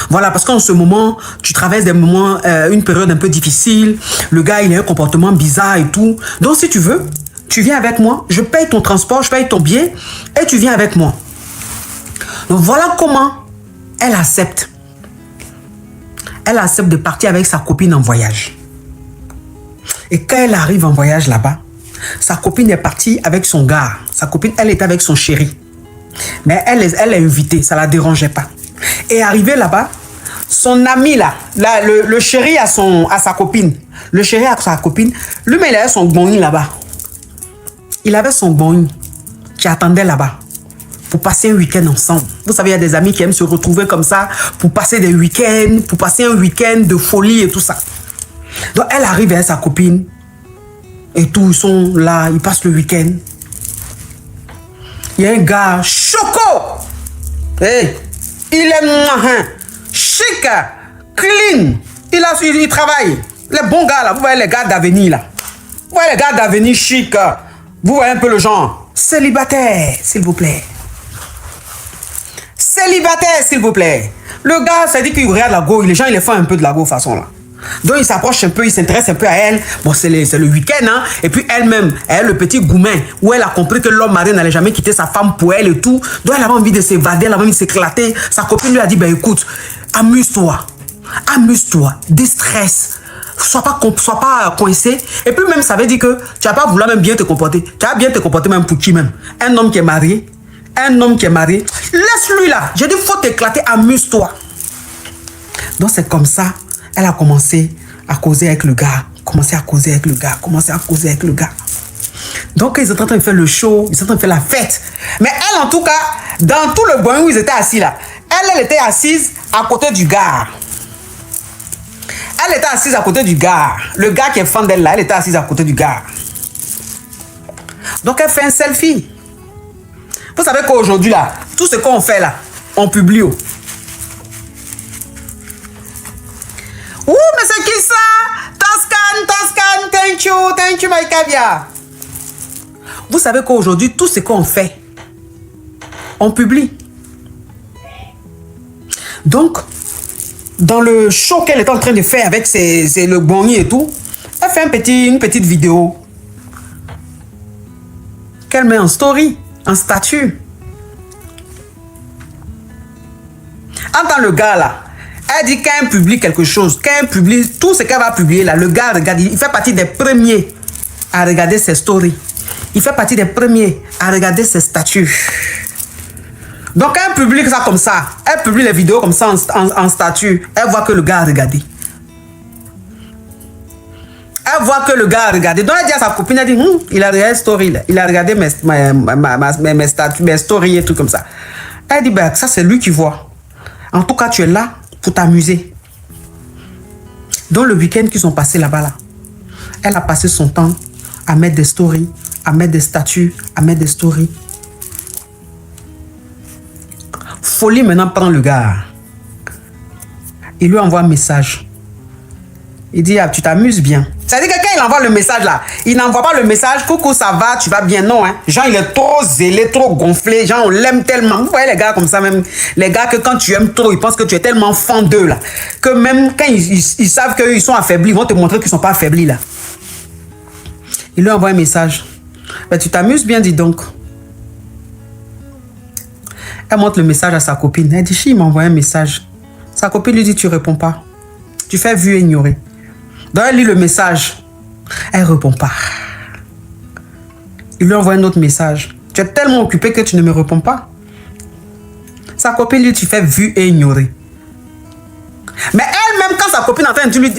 Voilà, parce qu'en ce moment, tu traverses des moments, une période un peu difficile. Le gars, il a un comportement bizarre et tout. Donc, si tu veux, tu viens avec moi. Je paye ton transport, je paye ton billet et tu viens avec moi. Donc, voilà comment elle accepte. Elle accepte de partir avec sa copine en voyage. Et quand elle arrive en voyage là-bas, sa copine est partie avec son gars. Sa copine, elle était avec son chéri. Mais elle est invitée, ça ne la dérangeait pas. Et arrivé là-bas, son ami là le chéri à sa copine. Le chéri à sa copine, lui-même, il avait son bonnie là-bas. Il avait son bonnie qui attendait là-bas pour passer un week-end ensemble. Vous savez, il y a des amis qui aiment se retrouver comme ça pour passer des week-ends, pour passer un week-end de folie et tout ça. Donc, elle arrive avec sa copine et tout, ils sont là, ils passent le week-end. Il y a un gars, Choco! Hey, il est marin, chic, clean, il travaille. Les bons gars là, vous voyez les gars d'avenir là. Vous voyez les gars d'avenir chic. Vous voyez un peu le genre. Célibataire, s'il vous plaît. Célibataire, s'il vous plaît. Le gars, ça dit qu'il regarde la go. Les gens, ils les font un peu de la go façon là. Donc, il s'approche un peu, il s'intéresse un peu à elle. Bon, c'est le week-end, hein. Et puis, elle-même, elle a le petit goumin où elle a compris que l'homme marié n'allait jamais quitter sa femme pour elle et tout. Donc, elle avait envie de s'évader, elle avait envie de s'éclater. Sa copine lui a dit, ben écoute, amuse-toi. Amuse-toi, déstresse. Sois pas coincé. Et puis, même, ça veut dire que tu n'as pas voulu même bien te comporter. Tu as bien te comporter même pour qui même? Un homme qui est marié. Un homme qui est marié. Laisse-lui là. J'ai dit, faut t'éclater, amuse-toi. Donc, c'est comme ça. Elle a commencé à causer avec le gars, commencé à causer avec le gars, commencé à causer avec le gars. Donc, ils sont en train de faire le show, ils sont en train de faire la fête. Mais elle, en tout cas, dans tout le boing où ils étaient assis là, elle était assise à côté du gars. Elle était assise à côté du gars. Le gars qui est fan d'elle là, elle était assise à côté du gars. Donc, elle fait un selfie. Vous savez qu'aujourd'hui là, tout ce qu'on fait là, on publie. Ouh, mais c'est qui ça? Toscan, thank you, my caviar. Vous savez qu'aujourd'hui, tout ce qu'on fait, on publie. Donc, dans le show qu'elle est en train de faire avec le bonnier et tout, elle fait une petite vidéo qu'elle met en story, en statut. Entends le gars là. Elle dit quand elle publie quelque chose, quand elle publie tout ce qu'elle va publier là, le gars regarde, il fait partie des premiers à regarder ses stories. Il fait partie des premiers à regarder ses statuts. Donc quand elle publie ça comme ça, elle publie les vidéos comme ça en statut, elle voit que le gars a regardé. Elle voit que le gars a regardé. Donc elle dit à sa copine, elle dit, il a regardé story là. Il a regardé mes statuts, mes stories et tout comme ça. Elle dit, ben ça c'est lui qui voit. En tout cas, tu es là pour t'amuser. Dans le week-end qu'ils sont passés là-bas, là, elle a passé son temps à mettre des stories, à mettre des statuts, à mettre des stories. Folie maintenant prend le gars. Il lui envoie un message. Il dit, ah, tu t'amuses bien. C'est-à-dire que quand il envoie le message là, il n'envoie pas le message, coucou, ça va, tu vas bien. Non, hein. Genre, il est trop zélé, trop gonflé. Genre, on l'aime tellement. Vous voyez les gars comme ça, même. Les gars que quand tu aimes trop, ils pensent que tu es tellement fan d'eux là. Que même quand ils savent qu'ils sont affaiblis, ils vont te montrer qu'ils ne sont pas affaiblis là. Il lui envoie un message. Ben, tu t'amuses bien, dis donc. Elle montre le message à sa copine. Elle dit, il m'a envoyé un message. Sa copine lui dit, tu réponds pas. Tu fais vu et ignorer. Donc elle lit le message. Elle répond pas. Il lui envoie un autre message. Tu es tellement occupé que tu ne me réponds pas. Sa copine lui dit, tu fais vu et ignorer. Mais elle-même, quand sa copine est en train de lui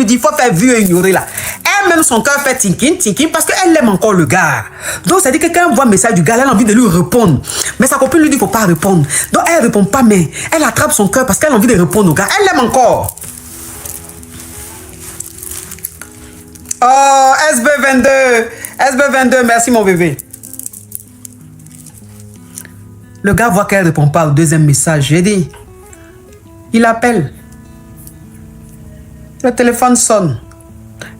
dire, il faut faire vu et ignorer là. Elle-même, son cœur fait thinking, parce qu'elle aime encore le gars. Donc, ça dit que quand elle voit le message du gars, elle a envie de lui répondre. Mais sa copine lui dit, il ne faut pas répondre. Donc, elle ne répond pas, mais elle attrape son cœur parce qu'elle a envie de répondre au gars. Elle l'aime encore. Oh, SB22, merci mon bébé. Le gars voit qu'elle ne répond pas au deuxième message. J'ai dit, il appelle. Le téléphone sonne.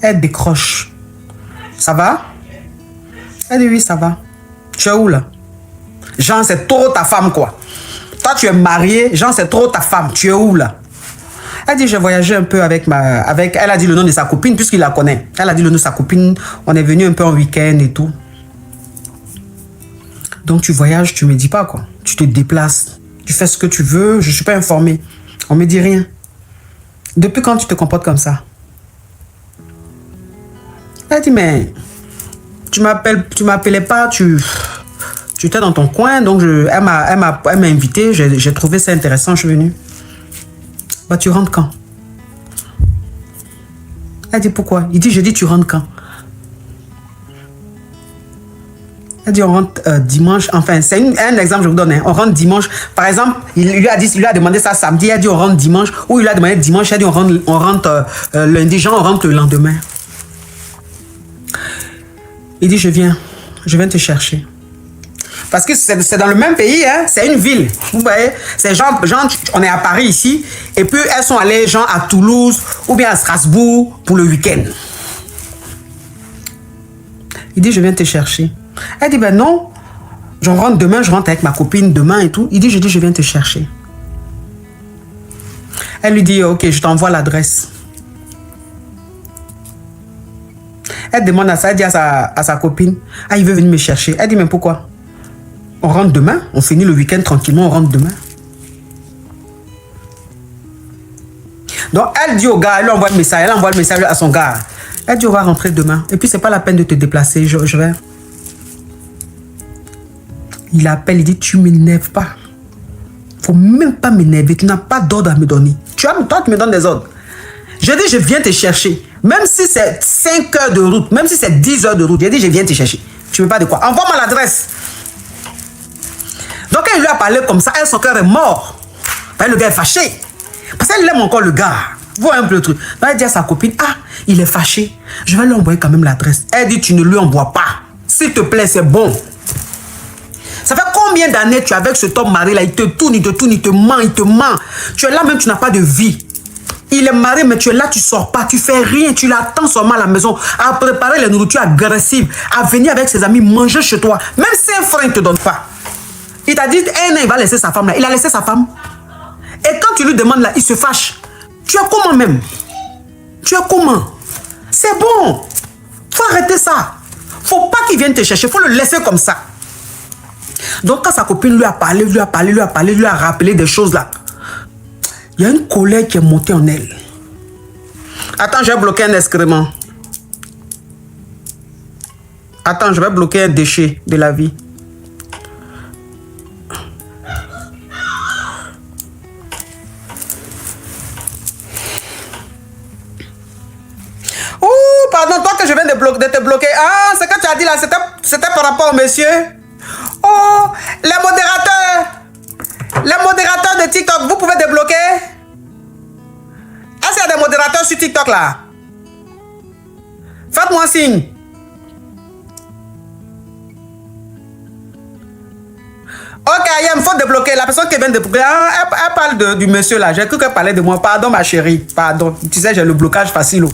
Elle décroche. Ça va? Elle dit oui, ça va. Tu es où là? Jean, c'est trop ta femme quoi. Toi, tu es marié. Jean, c'est trop ta femme. Tu es où là? Elle dit, j'ai voyagé un peu avec elle a dit le nom de sa copine puisqu'il la connaît. Elle a dit le nom de sa copine. On est venu un peu en week-end et tout. Donc tu voyages, tu me dis pas quoi. Tu te déplaces. Tu fais ce que tu veux. Je suis pas informée. On me dit rien. Depuis quand tu te comportes comme ça? Elle dit, mais tu m'appelais pas, tu étais dans ton coin, donc elle m'a invité, j'ai trouvé ça intéressant, je suis venue. Bah, tu rentres quand? Elle dit, pourquoi? Il dit, je dis, tu rentres quand? Elle dit, on rentre dimanche, enfin, c'est un exemple, je vous donne, hein. On rentre dimanche. Par exemple, il lui a demandé ça samedi, elle dit, on rentre dimanche, ou il lui a demandé dimanche, elle dit, on rentre lundi, genre, on rentre le lendemain. Il dit, je viens te chercher. Parce que c'est dans le même pays, hein, c'est une ville. Vous voyez, c'est genre, on est à Paris ici, et puis elles sont allées genre à Toulouse ou bien à Strasbourg pour le week-end. Il dit, je viens te chercher. Elle dit, ben non, je rentre demain, je rentre avec ma copine demain et tout. Il dit, je viens te chercher. Elle lui dit, ok, je t'envoie l'adresse. Elle demande à ça, elle dit à sa copine, ah, il veut venir me chercher. Elle dit, mais pourquoi? On rentre demain, on finit le week-end tranquillement, on rentre demain. Donc, elle dit au gars, elle envoie le message à son gars. Elle dit, on va rentrer demain. Et puis, c'est pas la peine de te déplacer, je vais. Il appelle, il dit, tu m'énerves pas. Faut même pas m'énerver, tu n'as pas d'ordre à me donner. Toi, tu me donnes des ordres. Je dis, je viens te chercher. Même si c'est 5 heures de route, même si c'est 10 heures de route, j'ai dit, je viens te chercher. Tu veux pas de quoi? Envoie-moi l'adresse. Donc, elle lui a parlé comme ça, son cœur est mort. Le gars est fâché. Parce qu'elle aime encore le gars. Vous voyez un peu le truc. Donc, elle dit à sa copine, ah, il est fâché. Je vais lui envoyer quand même l'adresse. Elle dit, tu ne lui envoies pas. S'il te plaît, c'est bon. Ça fait combien d'années tu es avec cet homme marié là? Il te tourne, il te ment. Tu es là même, tu n'as pas de vie. Il est marié, mais tu es là, tu sors pas, tu fais rien, tu l'attends seulement à la maison, à préparer les nourritures agressives, à venir avec ses amis manger chez toi. Même si un frère ne te donne pas. Il t'a dit, un an, il va laisser sa femme là. Il a laissé sa femme. Et quand tu lui demandes là, il se fâche. Tu es comment même? Tu es comment? C'est bon. Faut arrêter ça. Faut pas qu'il vienne te chercher, faut le laisser comme ça. Donc quand sa copine lui a parlé, lui a rappelé des choses là. Il y a une colère qui est montée en elle. Attends, je vais bloquer un excrément. Attends, je vais bloquer un déchet de la vie. Oh, pardon, toi que je viens de te bloquer. Ah, ce que tu as dit là, c'était par rapport au monsieur. Oh, les modérateurs de TikTok, vous pouvez débloquer? Est-ce qu'il y a des modérateurs sur TikTok là? Faites-moi un signe. Ok, il faut débloquer. La personne qui vient de débloquer, elle parle du monsieur là. J'ai cru qu'elle parlait de moi. Pardon ma chérie, pardon. Tu sais, j'ai le blocage facile.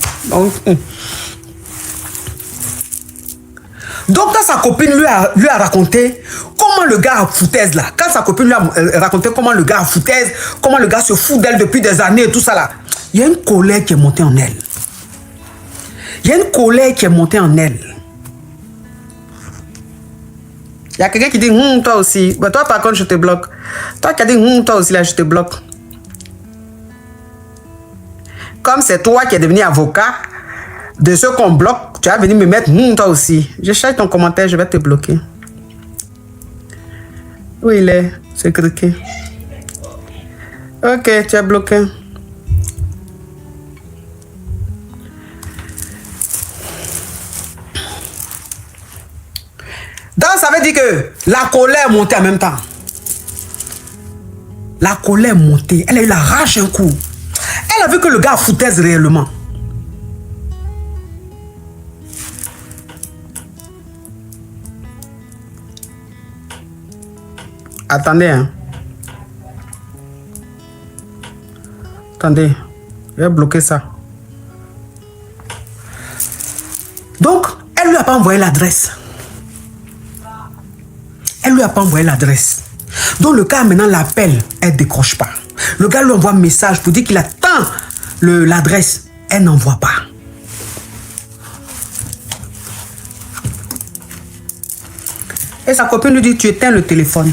Donc, quand sa copine lui a raconté comment le gars a foutaise là, quand sa copine lui a raconté comment le gars a foutaise, comment le gars se fout d'elle depuis des années et tout ça là, il y a une colère qui est montée en elle. Il y a une colère qui est montée en elle. Il y a quelqu'un qui dit, toi aussi. Bah, toi, par contre, je te bloque. Toi qui as dit, toi aussi, là, je te bloque. Comme c'est toi qui es devenu avocat de ceux qu'on bloque, tu vas venir me mettre, toi aussi. Je cherche ton commentaire, je vais te bloquer. Où il est? C'est cliqué. Ok, tu es bloqué. Donc, ça veut dire que la colère est montée en même temps. La colère est montée. Elle a eu la rage un coup. Elle a vu que le gars foutaise réellement. Attendez, hein. Attendez. Je vais bloquer ça. Donc, elle lui a pas envoyé l'adresse. Elle lui a pas envoyé l'adresse. Donc, le gars maintenant l'appelle. Elle ne décroche pas. Le gars lui envoie un message pour dire qu'il attend l'adresse. Elle n'envoie pas. Et sa copine lui dit, tu éteins le téléphone.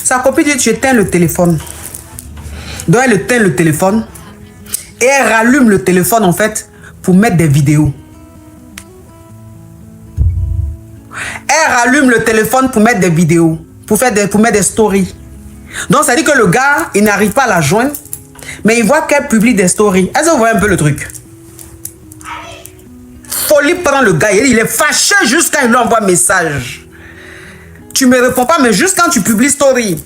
Sa copine dit, tu éteins le téléphone. Donc, elle éteint le téléphone. Et elle rallume le téléphone, en fait, pour mettre des vidéos. Elle rallume le téléphone pour mettre des vidéos. Pour mettre des stories. Donc, ça dit que le gars, il n'arrive pas à la joindre. Mais il voit qu'elle publie des stories. Est-ce que vous voyez un peu le truc? Folie prend le gars. Il est fâché juste quand il lui envoie un message. Tu ne me réponds pas, mais juste quand tu publies story.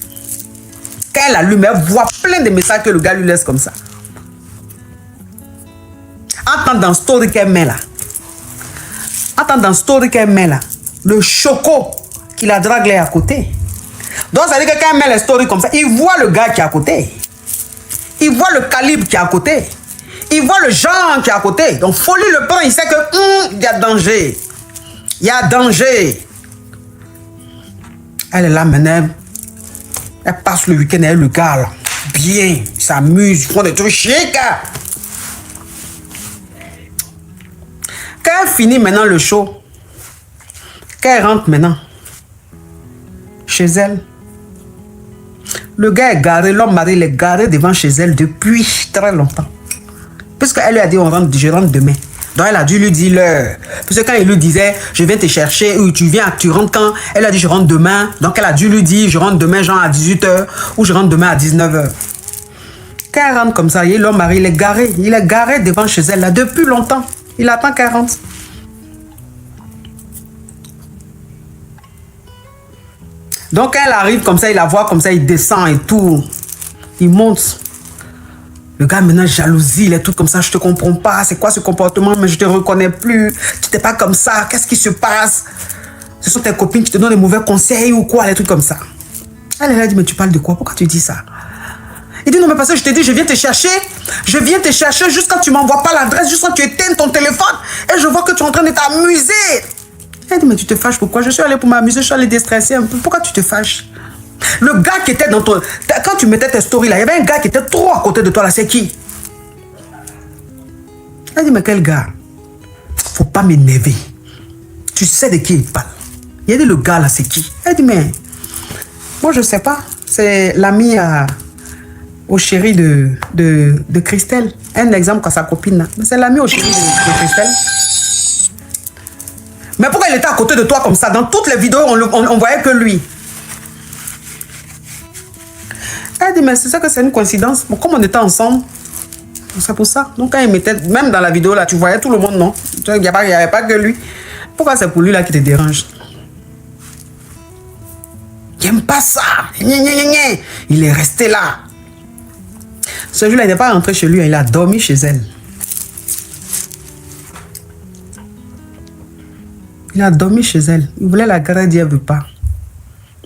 Quand elle allume, elle voit plein de messages que le gars lui laisse comme ça. Entends dans story qu'elle met là. Entends dans story qu'elle met là. Le choco qui la drague là à côté. Donc ça veut dire que quand elle met les stories comme ça, il voit le gars qui est à côté. Il voit le calibre qui est à côté. Il voit le genre qui est à côté. Donc folie le prend, il sait que il y a danger. Il y a danger. Elle est là maintenant. Elle passe le week-end avec le gars là. Bien, ils s'amusent, ils font des trucs chics. Quand elle finit maintenant le show, quand elle rentre maintenant chez elle, le gars est garé, l'homme mari il est garé devant chez elle depuis très longtemps. Parce qu'elle lui a dit, je rentre demain. Donc elle a dû lui dire l'heure. Parce que quand il lui disait, je viens te chercher, ou tu rentres quand, elle a dit, je rentre demain. Donc elle a dû lui dire, je rentre demain genre à 18h, ou je rentre demain à 19h. Quand elle rentre comme ça, l'homme mari, il est garé devant chez elle là depuis longtemps. Il attend qu'elle rentre. Donc quand elle arrive comme ça, il la voit comme ça, il descend et tout. Il monte. Le gars maintenant jalousie, il est tout comme ça, je te comprends pas, c'est quoi ce comportement, mais je te reconnais plus, tu n'es pas comme ça, qu'est-ce qui se passe? Ce sont tes copines qui te donnent des mauvais conseils ou quoi, des trucs comme ça. Elle a dit, mais tu parles de quoi? Pourquoi tu dis ça? Il dit, non mais parce que je te dis, je viens te chercher juste quand tu m'envoies pas l'adresse, juste quand tu éteins ton téléphone, et je vois que tu es en train de t'amuser. Elle dit, mais tu te fâches pourquoi? Je suis allée pour m'amuser, je suis allée déstresser un peu, pourquoi tu te fâches? Le gars qui était dans ton... Quand tu mettais tes stories là, il y avait un gars qui était trop à côté de toi là, c'est qui? Elle dit, mais quel gars? Faut pas m'énerver. Tu sais de qui il parle. Il a dit, le gars là, c'est qui? Elle dit, mais... Moi, je sais pas. C'est l'ami au chéri de Christelle. Un exemple quand sa copine là. C'est l'ami au chéri de Christelle. Mais pourquoi il était à côté de toi comme ça? Dans toutes les vidéos, on voyait que lui. Elle dit, mais c'est ça que c'est une coïncidence. Bon, comme on était ensemble, c'est pour ça. Donc quand il mettait, même dans la vidéo là, tu voyais tout le monde, non? Il n'y avait pas que lui. Pourquoi c'est pour lui là qui te dérange? Il n'aime pas ça. Il est resté là. Ce jour-là, il n'est pas rentré chez lui, il a dormi chez elle. Il a dormi chez elle. Il voulait la garder, elle ne veut pas.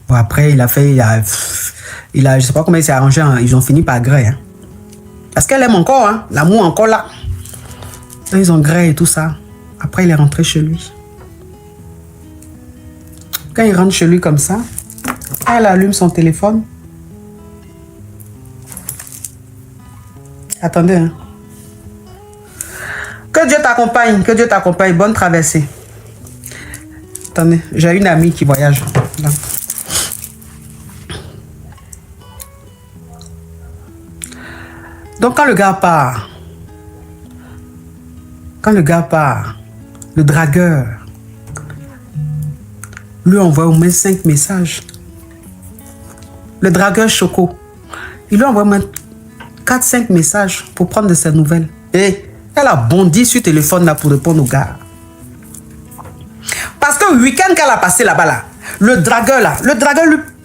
Bon, après, je sais pas comment il s'est arrangé, hein. Ils ont fini par gré. Hein. Parce qu'elle aime encore, hein. L'amour encore là. Donc, ils ont gré et tout ça. Après, il est rentré chez lui. Quand il rentre chez lui comme ça, elle allume son téléphone. Attendez, hein. Que Dieu t'accompagne, que Dieu t'accompagne. Bonne traversée. Attendez, j'ai une amie qui voyage. Là. Donc quand le gars part, le dragueur lui envoie au moins 5 messages. Le dragueur Choco, il lui envoie au moins 4-5 messages pour prendre de ses nouvelles. Et elle a bondi sur le téléphone là pour répondre au gars. Parce que le week-end qu'elle a passé là-bas, là, le dragueur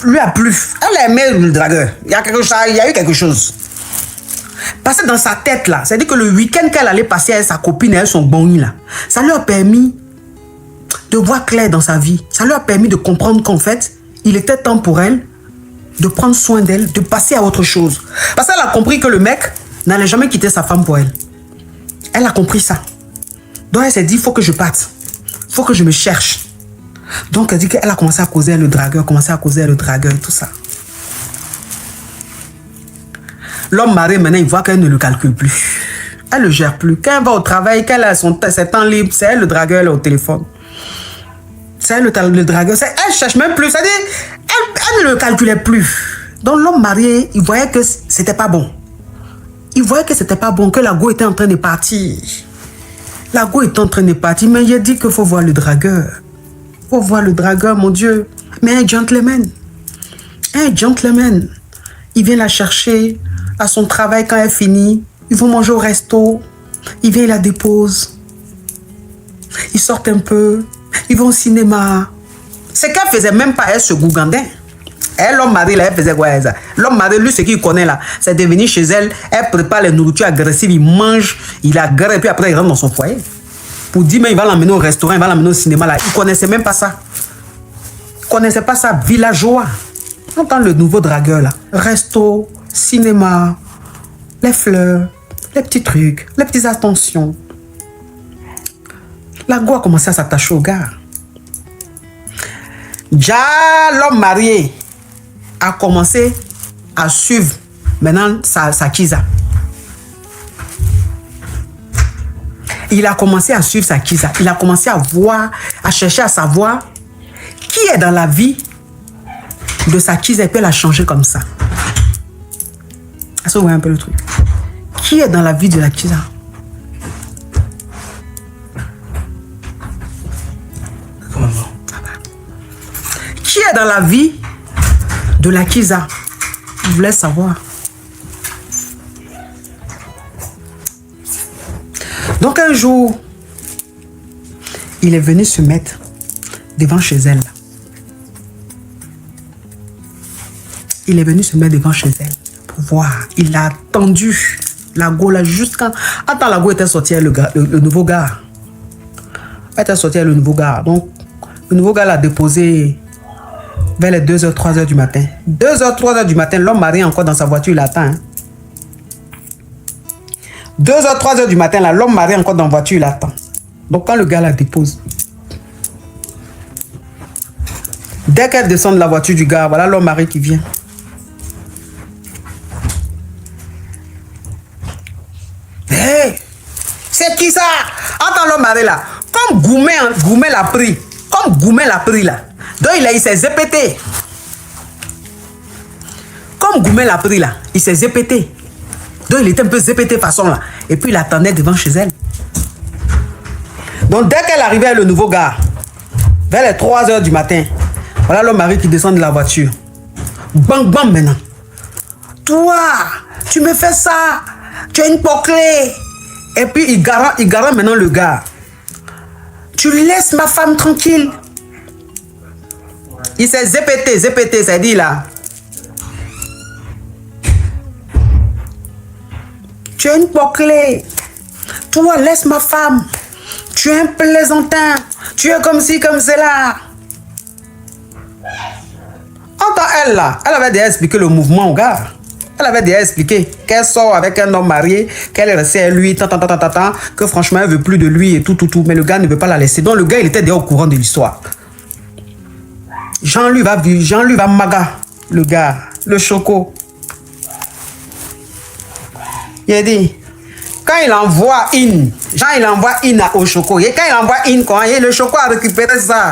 lui a plu. Elle aimait le dragueur. Il y a eu quelque chose. Parce que dans sa tête là, c'est-à-dire que le week-end qu'elle allait passer avec sa copine et son bon là, ça lui a permis de voir clair dans sa vie. Ça lui a permis de comprendre qu'en fait, il était temps pour elle de prendre soin d'elle, de passer à autre chose. Parce qu'elle a compris que le mec n'allait jamais quitter sa femme pour elle. Elle a compris ça. Donc elle s'est dit, il faut que je parte. Il faut que je me cherche. Donc elle dit qu'elle a commencé à causer le dragueur, tout ça. L'homme marié, maintenant, il voit qu'elle ne le calcule plus. Elle ne le gère plus. Quand elle va au travail, qu'elle a ses temps libres, c'est elle le dragueur, elle est au téléphone. C'est elle le dragueur. Elle ne cherche même plus. C'est-à-dire, elle ne le calculait plus. Donc l'homme marié, il voyait que c'était pas bon. Il voyait que c'était pas bon, que la go était en train de partir. La go était en train de partir, mais il a dit qu'il faut voir le dragueur. Il faut voir le dragueur, mon Dieu. Mais un gentleman. Il vient la chercher à son travail quand elle finit. Ils vont manger au resto. Il vient, il la dépose. Ils sortent un peu. Ils vont au cinéma. C'est qu'elle faisait même pas, elle se gougandait. Elle, l'homme marié, là, elle faisait quoi ça? L'homme marié, lui, ce qu'il connaît là, c'est de venir chez elle, elle prépare les nourritures agressives, il mange, il agresse, et puis après il rentre dans son foyer. Pour dire, mais il va l'emmener au restaurant, il va l'emmener au cinéma là. Il connaissait même pas ça. Il connaissait pas ça, villageois. On entend le nouveau dragueur là. Resto, cinéma, les fleurs, les petits trucs, les petites attentions. La go a commencé à s'attacher au gars. Déjà, l'homme marié a commencé à suivre maintenant sa Kiza. Il a commencé à suivre sa Kiza. Il a commencé à voir, à chercher à savoir qui est dans la vie de sa Kiza et puis elle a changé comme ça. Est-ce que vous voyez un peu le truc? Qui est dans la vie de la Kiza? Qui est dans la vie de la Kiza? Je voulais savoir. Donc un jour, il est venu se mettre devant chez elle. Il est venu se mettre devant chez elle pour voir. Il a attendu la go là jusqu'à... Attends, la go était sortie avec le nouveau gars. Elle était sortie avec le nouveau gars. Donc, le nouveau gars l'a déposé vers les 2h, 3h du matin. 2h, 3h du matin, l'homme marié encore dans sa voiture, il attend. Hein. 2h, 3h du matin, là, l'homme marié encore dans la voiture, il attend. Donc quand le gars la dépose, dès qu'elle descend de la voiture du gars, voilà l'homme marié qui vient. Hey, c'est qui ça? Attends l'homme marié là. Comme Goumé l'a pris. Comme Goumé l'a pris là. Donc il s'est zépété. Comme Goumé l'a pris là, il s'est zépété. Donc il était un peu zépété façon là. Et puis il attendait devant chez elle. Donc dès qu'elle arrivait le nouveau gars, vers les 3h du matin, voilà l'homme mari qui descend de la voiture. Bang bang maintenant. Toi, tu me fais ça. Tu as une poclée. Et puis il garant maintenant le gars. Tu laisses ma femme tranquille. Il s'est zépété, c'est dit là. Tu as une poclée. Toi, laisse ma femme. Tu es un plaisantin. Tu es comme ci, comme cela. Entends elle là. Elle avait déjà expliqué le mouvement au gars. Elle avait déjà expliqué qu'elle sort avec un homme marié, qu'elle est restée à lui, que franchement elle veut plus de lui et tout. Mais le gars ne veut pas la laisser. Donc le gars, il était déjà au courant de l'histoire. Jean-Louis va maga, le gars, le choco. Il a dit, quand il envoie in, Jean il envoie in au choco. Et quand il envoie in, quand il, le choco a récupéré ça.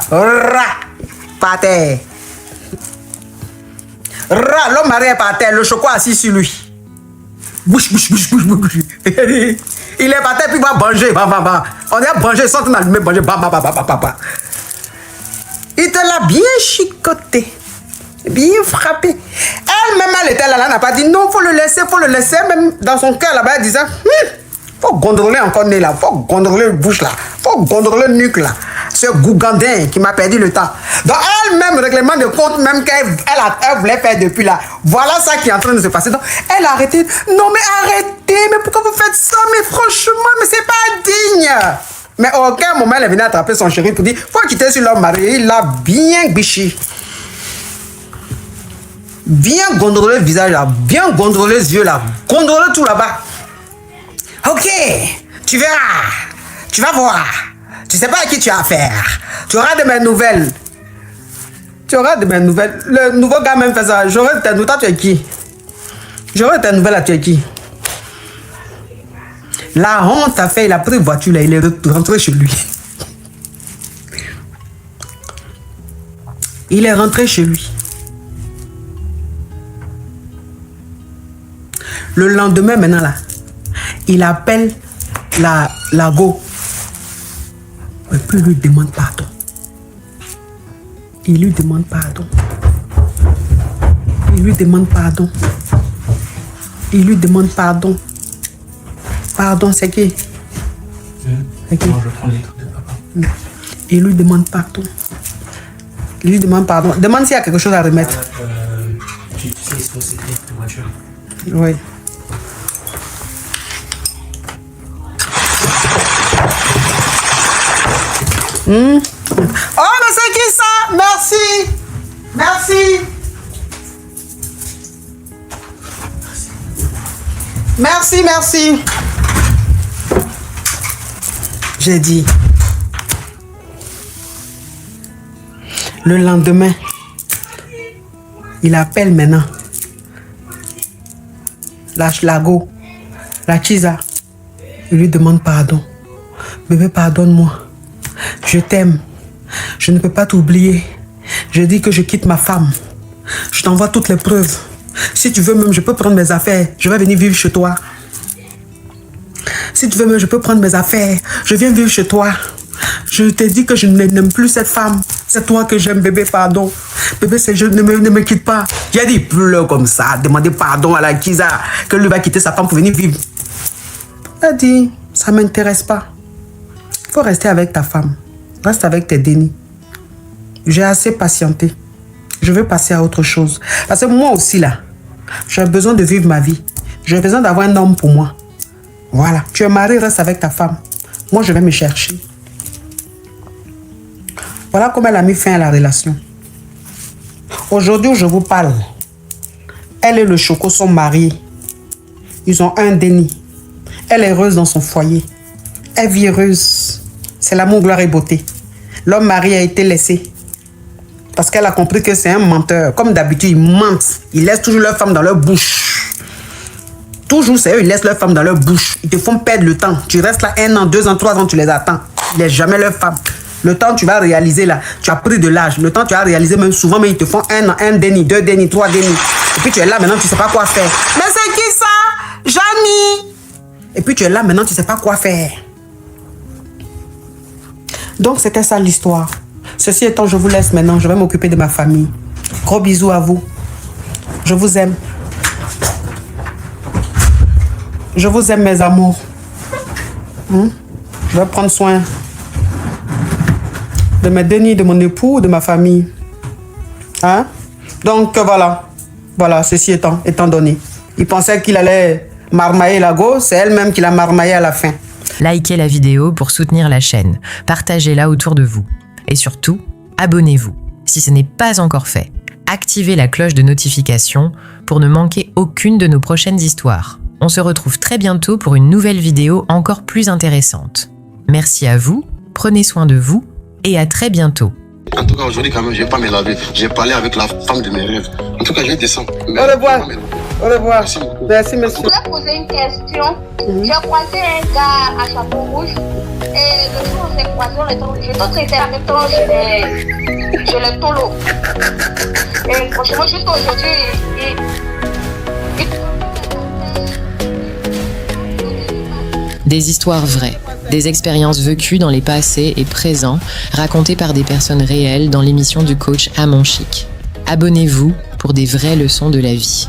Par terre. L'homme marié est par terre, le choco assis sur lui. Bouche. Il est par terre, puis il va manger. On a mangé, sans qu'on allume, manger. Il te l'a bien chicoté. Bien frappé. Elle-même, elle était là, elle n'a pas dit non, faut le laisser. Même dans son cœur, là-bas, elle disait, faut gondoler encore nez là, faut gondoler le bouche là, faut gondoler le nuque là. Ce gougandin qui m'a perdu le temps. Donc elle-même, règlement de compte, même qu'elle voulait faire depuis là. Voilà ça qui est en train de se passer. Donc elle a arrêté. Non mais arrêtez, mais pourquoi vous faites ça? Mais franchement, mais c'est pas digne. Mais à aucun moment, elle est venue attraper son chéri pour dire, faut quitter sur l'homme marié. Il l'a bien biché. Bien gondoler le visage là, bien gondoler les yeux là, gondoler tout là-bas. Ok, tu verras, tu vas voir. Tu sais pas à qui tu as affaire. Tu auras de mes nouvelles. Le nouveau gars même fait ça. J'aurai tes nouvelles. Toi, tu es qui? J'aurai tes nouvelles à tu es qui? La honte a fait, il a pris une voiture là, il est rentré chez lui. Il est rentré chez lui. Le lendemain, maintenant là, il appelle la go. Et puis il lui demande pardon. Il lui demande pardon. Il lui demande pardon. Il lui demande pardon. Pardon, c'est qui? C'est qui? Moi, je prends les trucs de papa. Il lui demande pardon. Il lui demande pardon. Demande s'il y a quelque chose à remettre. Tu sais, il faut secret de voiture. Oui. Oh, mais c'est qui ça? Merci. Merci. Merci, merci. J'ai dit. Le lendemain, il appelle maintenant la go, la Chiza. Il lui demande pardon. Bébé, pardonne-moi. Je t'aime. Je ne peux pas t'oublier. Je dis que je quitte ma femme. Je t'envoie toutes les preuves. Si tu veux même, je peux prendre mes affaires. Je vais venir vivre chez toi. Si tu veux même, je peux prendre mes affaires. Je viens vivre chez toi. Je te dis que je n'aime plus cette femme. C'est toi que j'aime, bébé, pardon. Bébé, ne me quitte pas. J'ai dit, pleure comme ça. Demander pardon à la Kiza. Que lui va quitter sa femme pour venir vivre. Elle a dit, ça ne m'intéresse pas. Il faut rester avec ta femme. Reste avec tes dénis. J'ai assez patienté. Je veux passer à autre chose. Parce que moi aussi, là, j'ai besoin de vivre ma vie. J'ai besoin d'avoir un homme pour moi. Voilà. Tu es marié, reste avec ta femme. Moi, je vais me chercher. Voilà comment elle a mis fin à la relation. Aujourd'hui où je vous parle, elle et le Choco sont mariés. Ils ont un déni. Elle est heureuse dans son foyer. Elle vit heureuse. C'est l'amour, gloire et beauté. L'homme marié a été laissé. Parce qu'elle a compris que c'est un menteur. Comme d'habitude, ils mentent. Ils laissent toujours leur femme dans leur bouche. Toujours, c'est eux, ils laissent leur femme dans leur bouche. Ils te font perdre le temps. Tu restes là 1 an, 2 ans, 3 ans, tu les attends. Ils ne laissent jamais leur femme. Le temps tu vas réaliser là, tu as pris de l'âge. Le temps tu as réalisé même souvent, mais ils te font 1 an, 1 déni, 2 déni, 3 déni. Et puis tu es là maintenant, tu ne sais pas quoi faire. Mais c'est qui ça? Janie. Et puis tu es là maintenant, tu ne sais pas quoi faire. Donc c'était ça l'histoire. Ceci étant, je vous laisse maintenant. Je vais m'occuper de ma famille. Gros bisous à vous. Je vous aime. Je vous aime, mes amours. Je vais prendre soin de mes dénis, de mon époux, de ma famille. Hein? Donc voilà. Voilà, ceci étant donné. Il pensait qu'il allait marmailler la go, c'est elle-même qui l'a marmaillé à la fin. Likez la vidéo pour soutenir la chaîne. Partagez-la autour de vous. Et surtout, abonnez-vous. Si ce n'est pas encore fait, activez la cloche de notification pour ne manquer aucune de nos prochaines histoires. On se retrouve très bientôt pour une nouvelle vidéo encore plus intéressante. Merci à vous, prenez soin de vous et à très bientôt. En tout cas, aujourd'hui, quand même, je ne vais pas me laver. J'ai parlé avec la femme de mes rêves. En tout cas, je vais descendre. Au revoir. Au revoir. Merci, monsieur. Je voulais poser une question. J'ai croisé un gars à chapeau rouge et le jour où on s'est croisé, je te traitais en même temps, je l'ai tolo. Et franchement, jusqu'à aujourd'hui, Des histoires vraies, des expériences vécues dans les passés et présents, racontées par des personnes réelles dans l'émission du coach Amon Chic. Abonnez-vous pour des vraies leçons de la vie.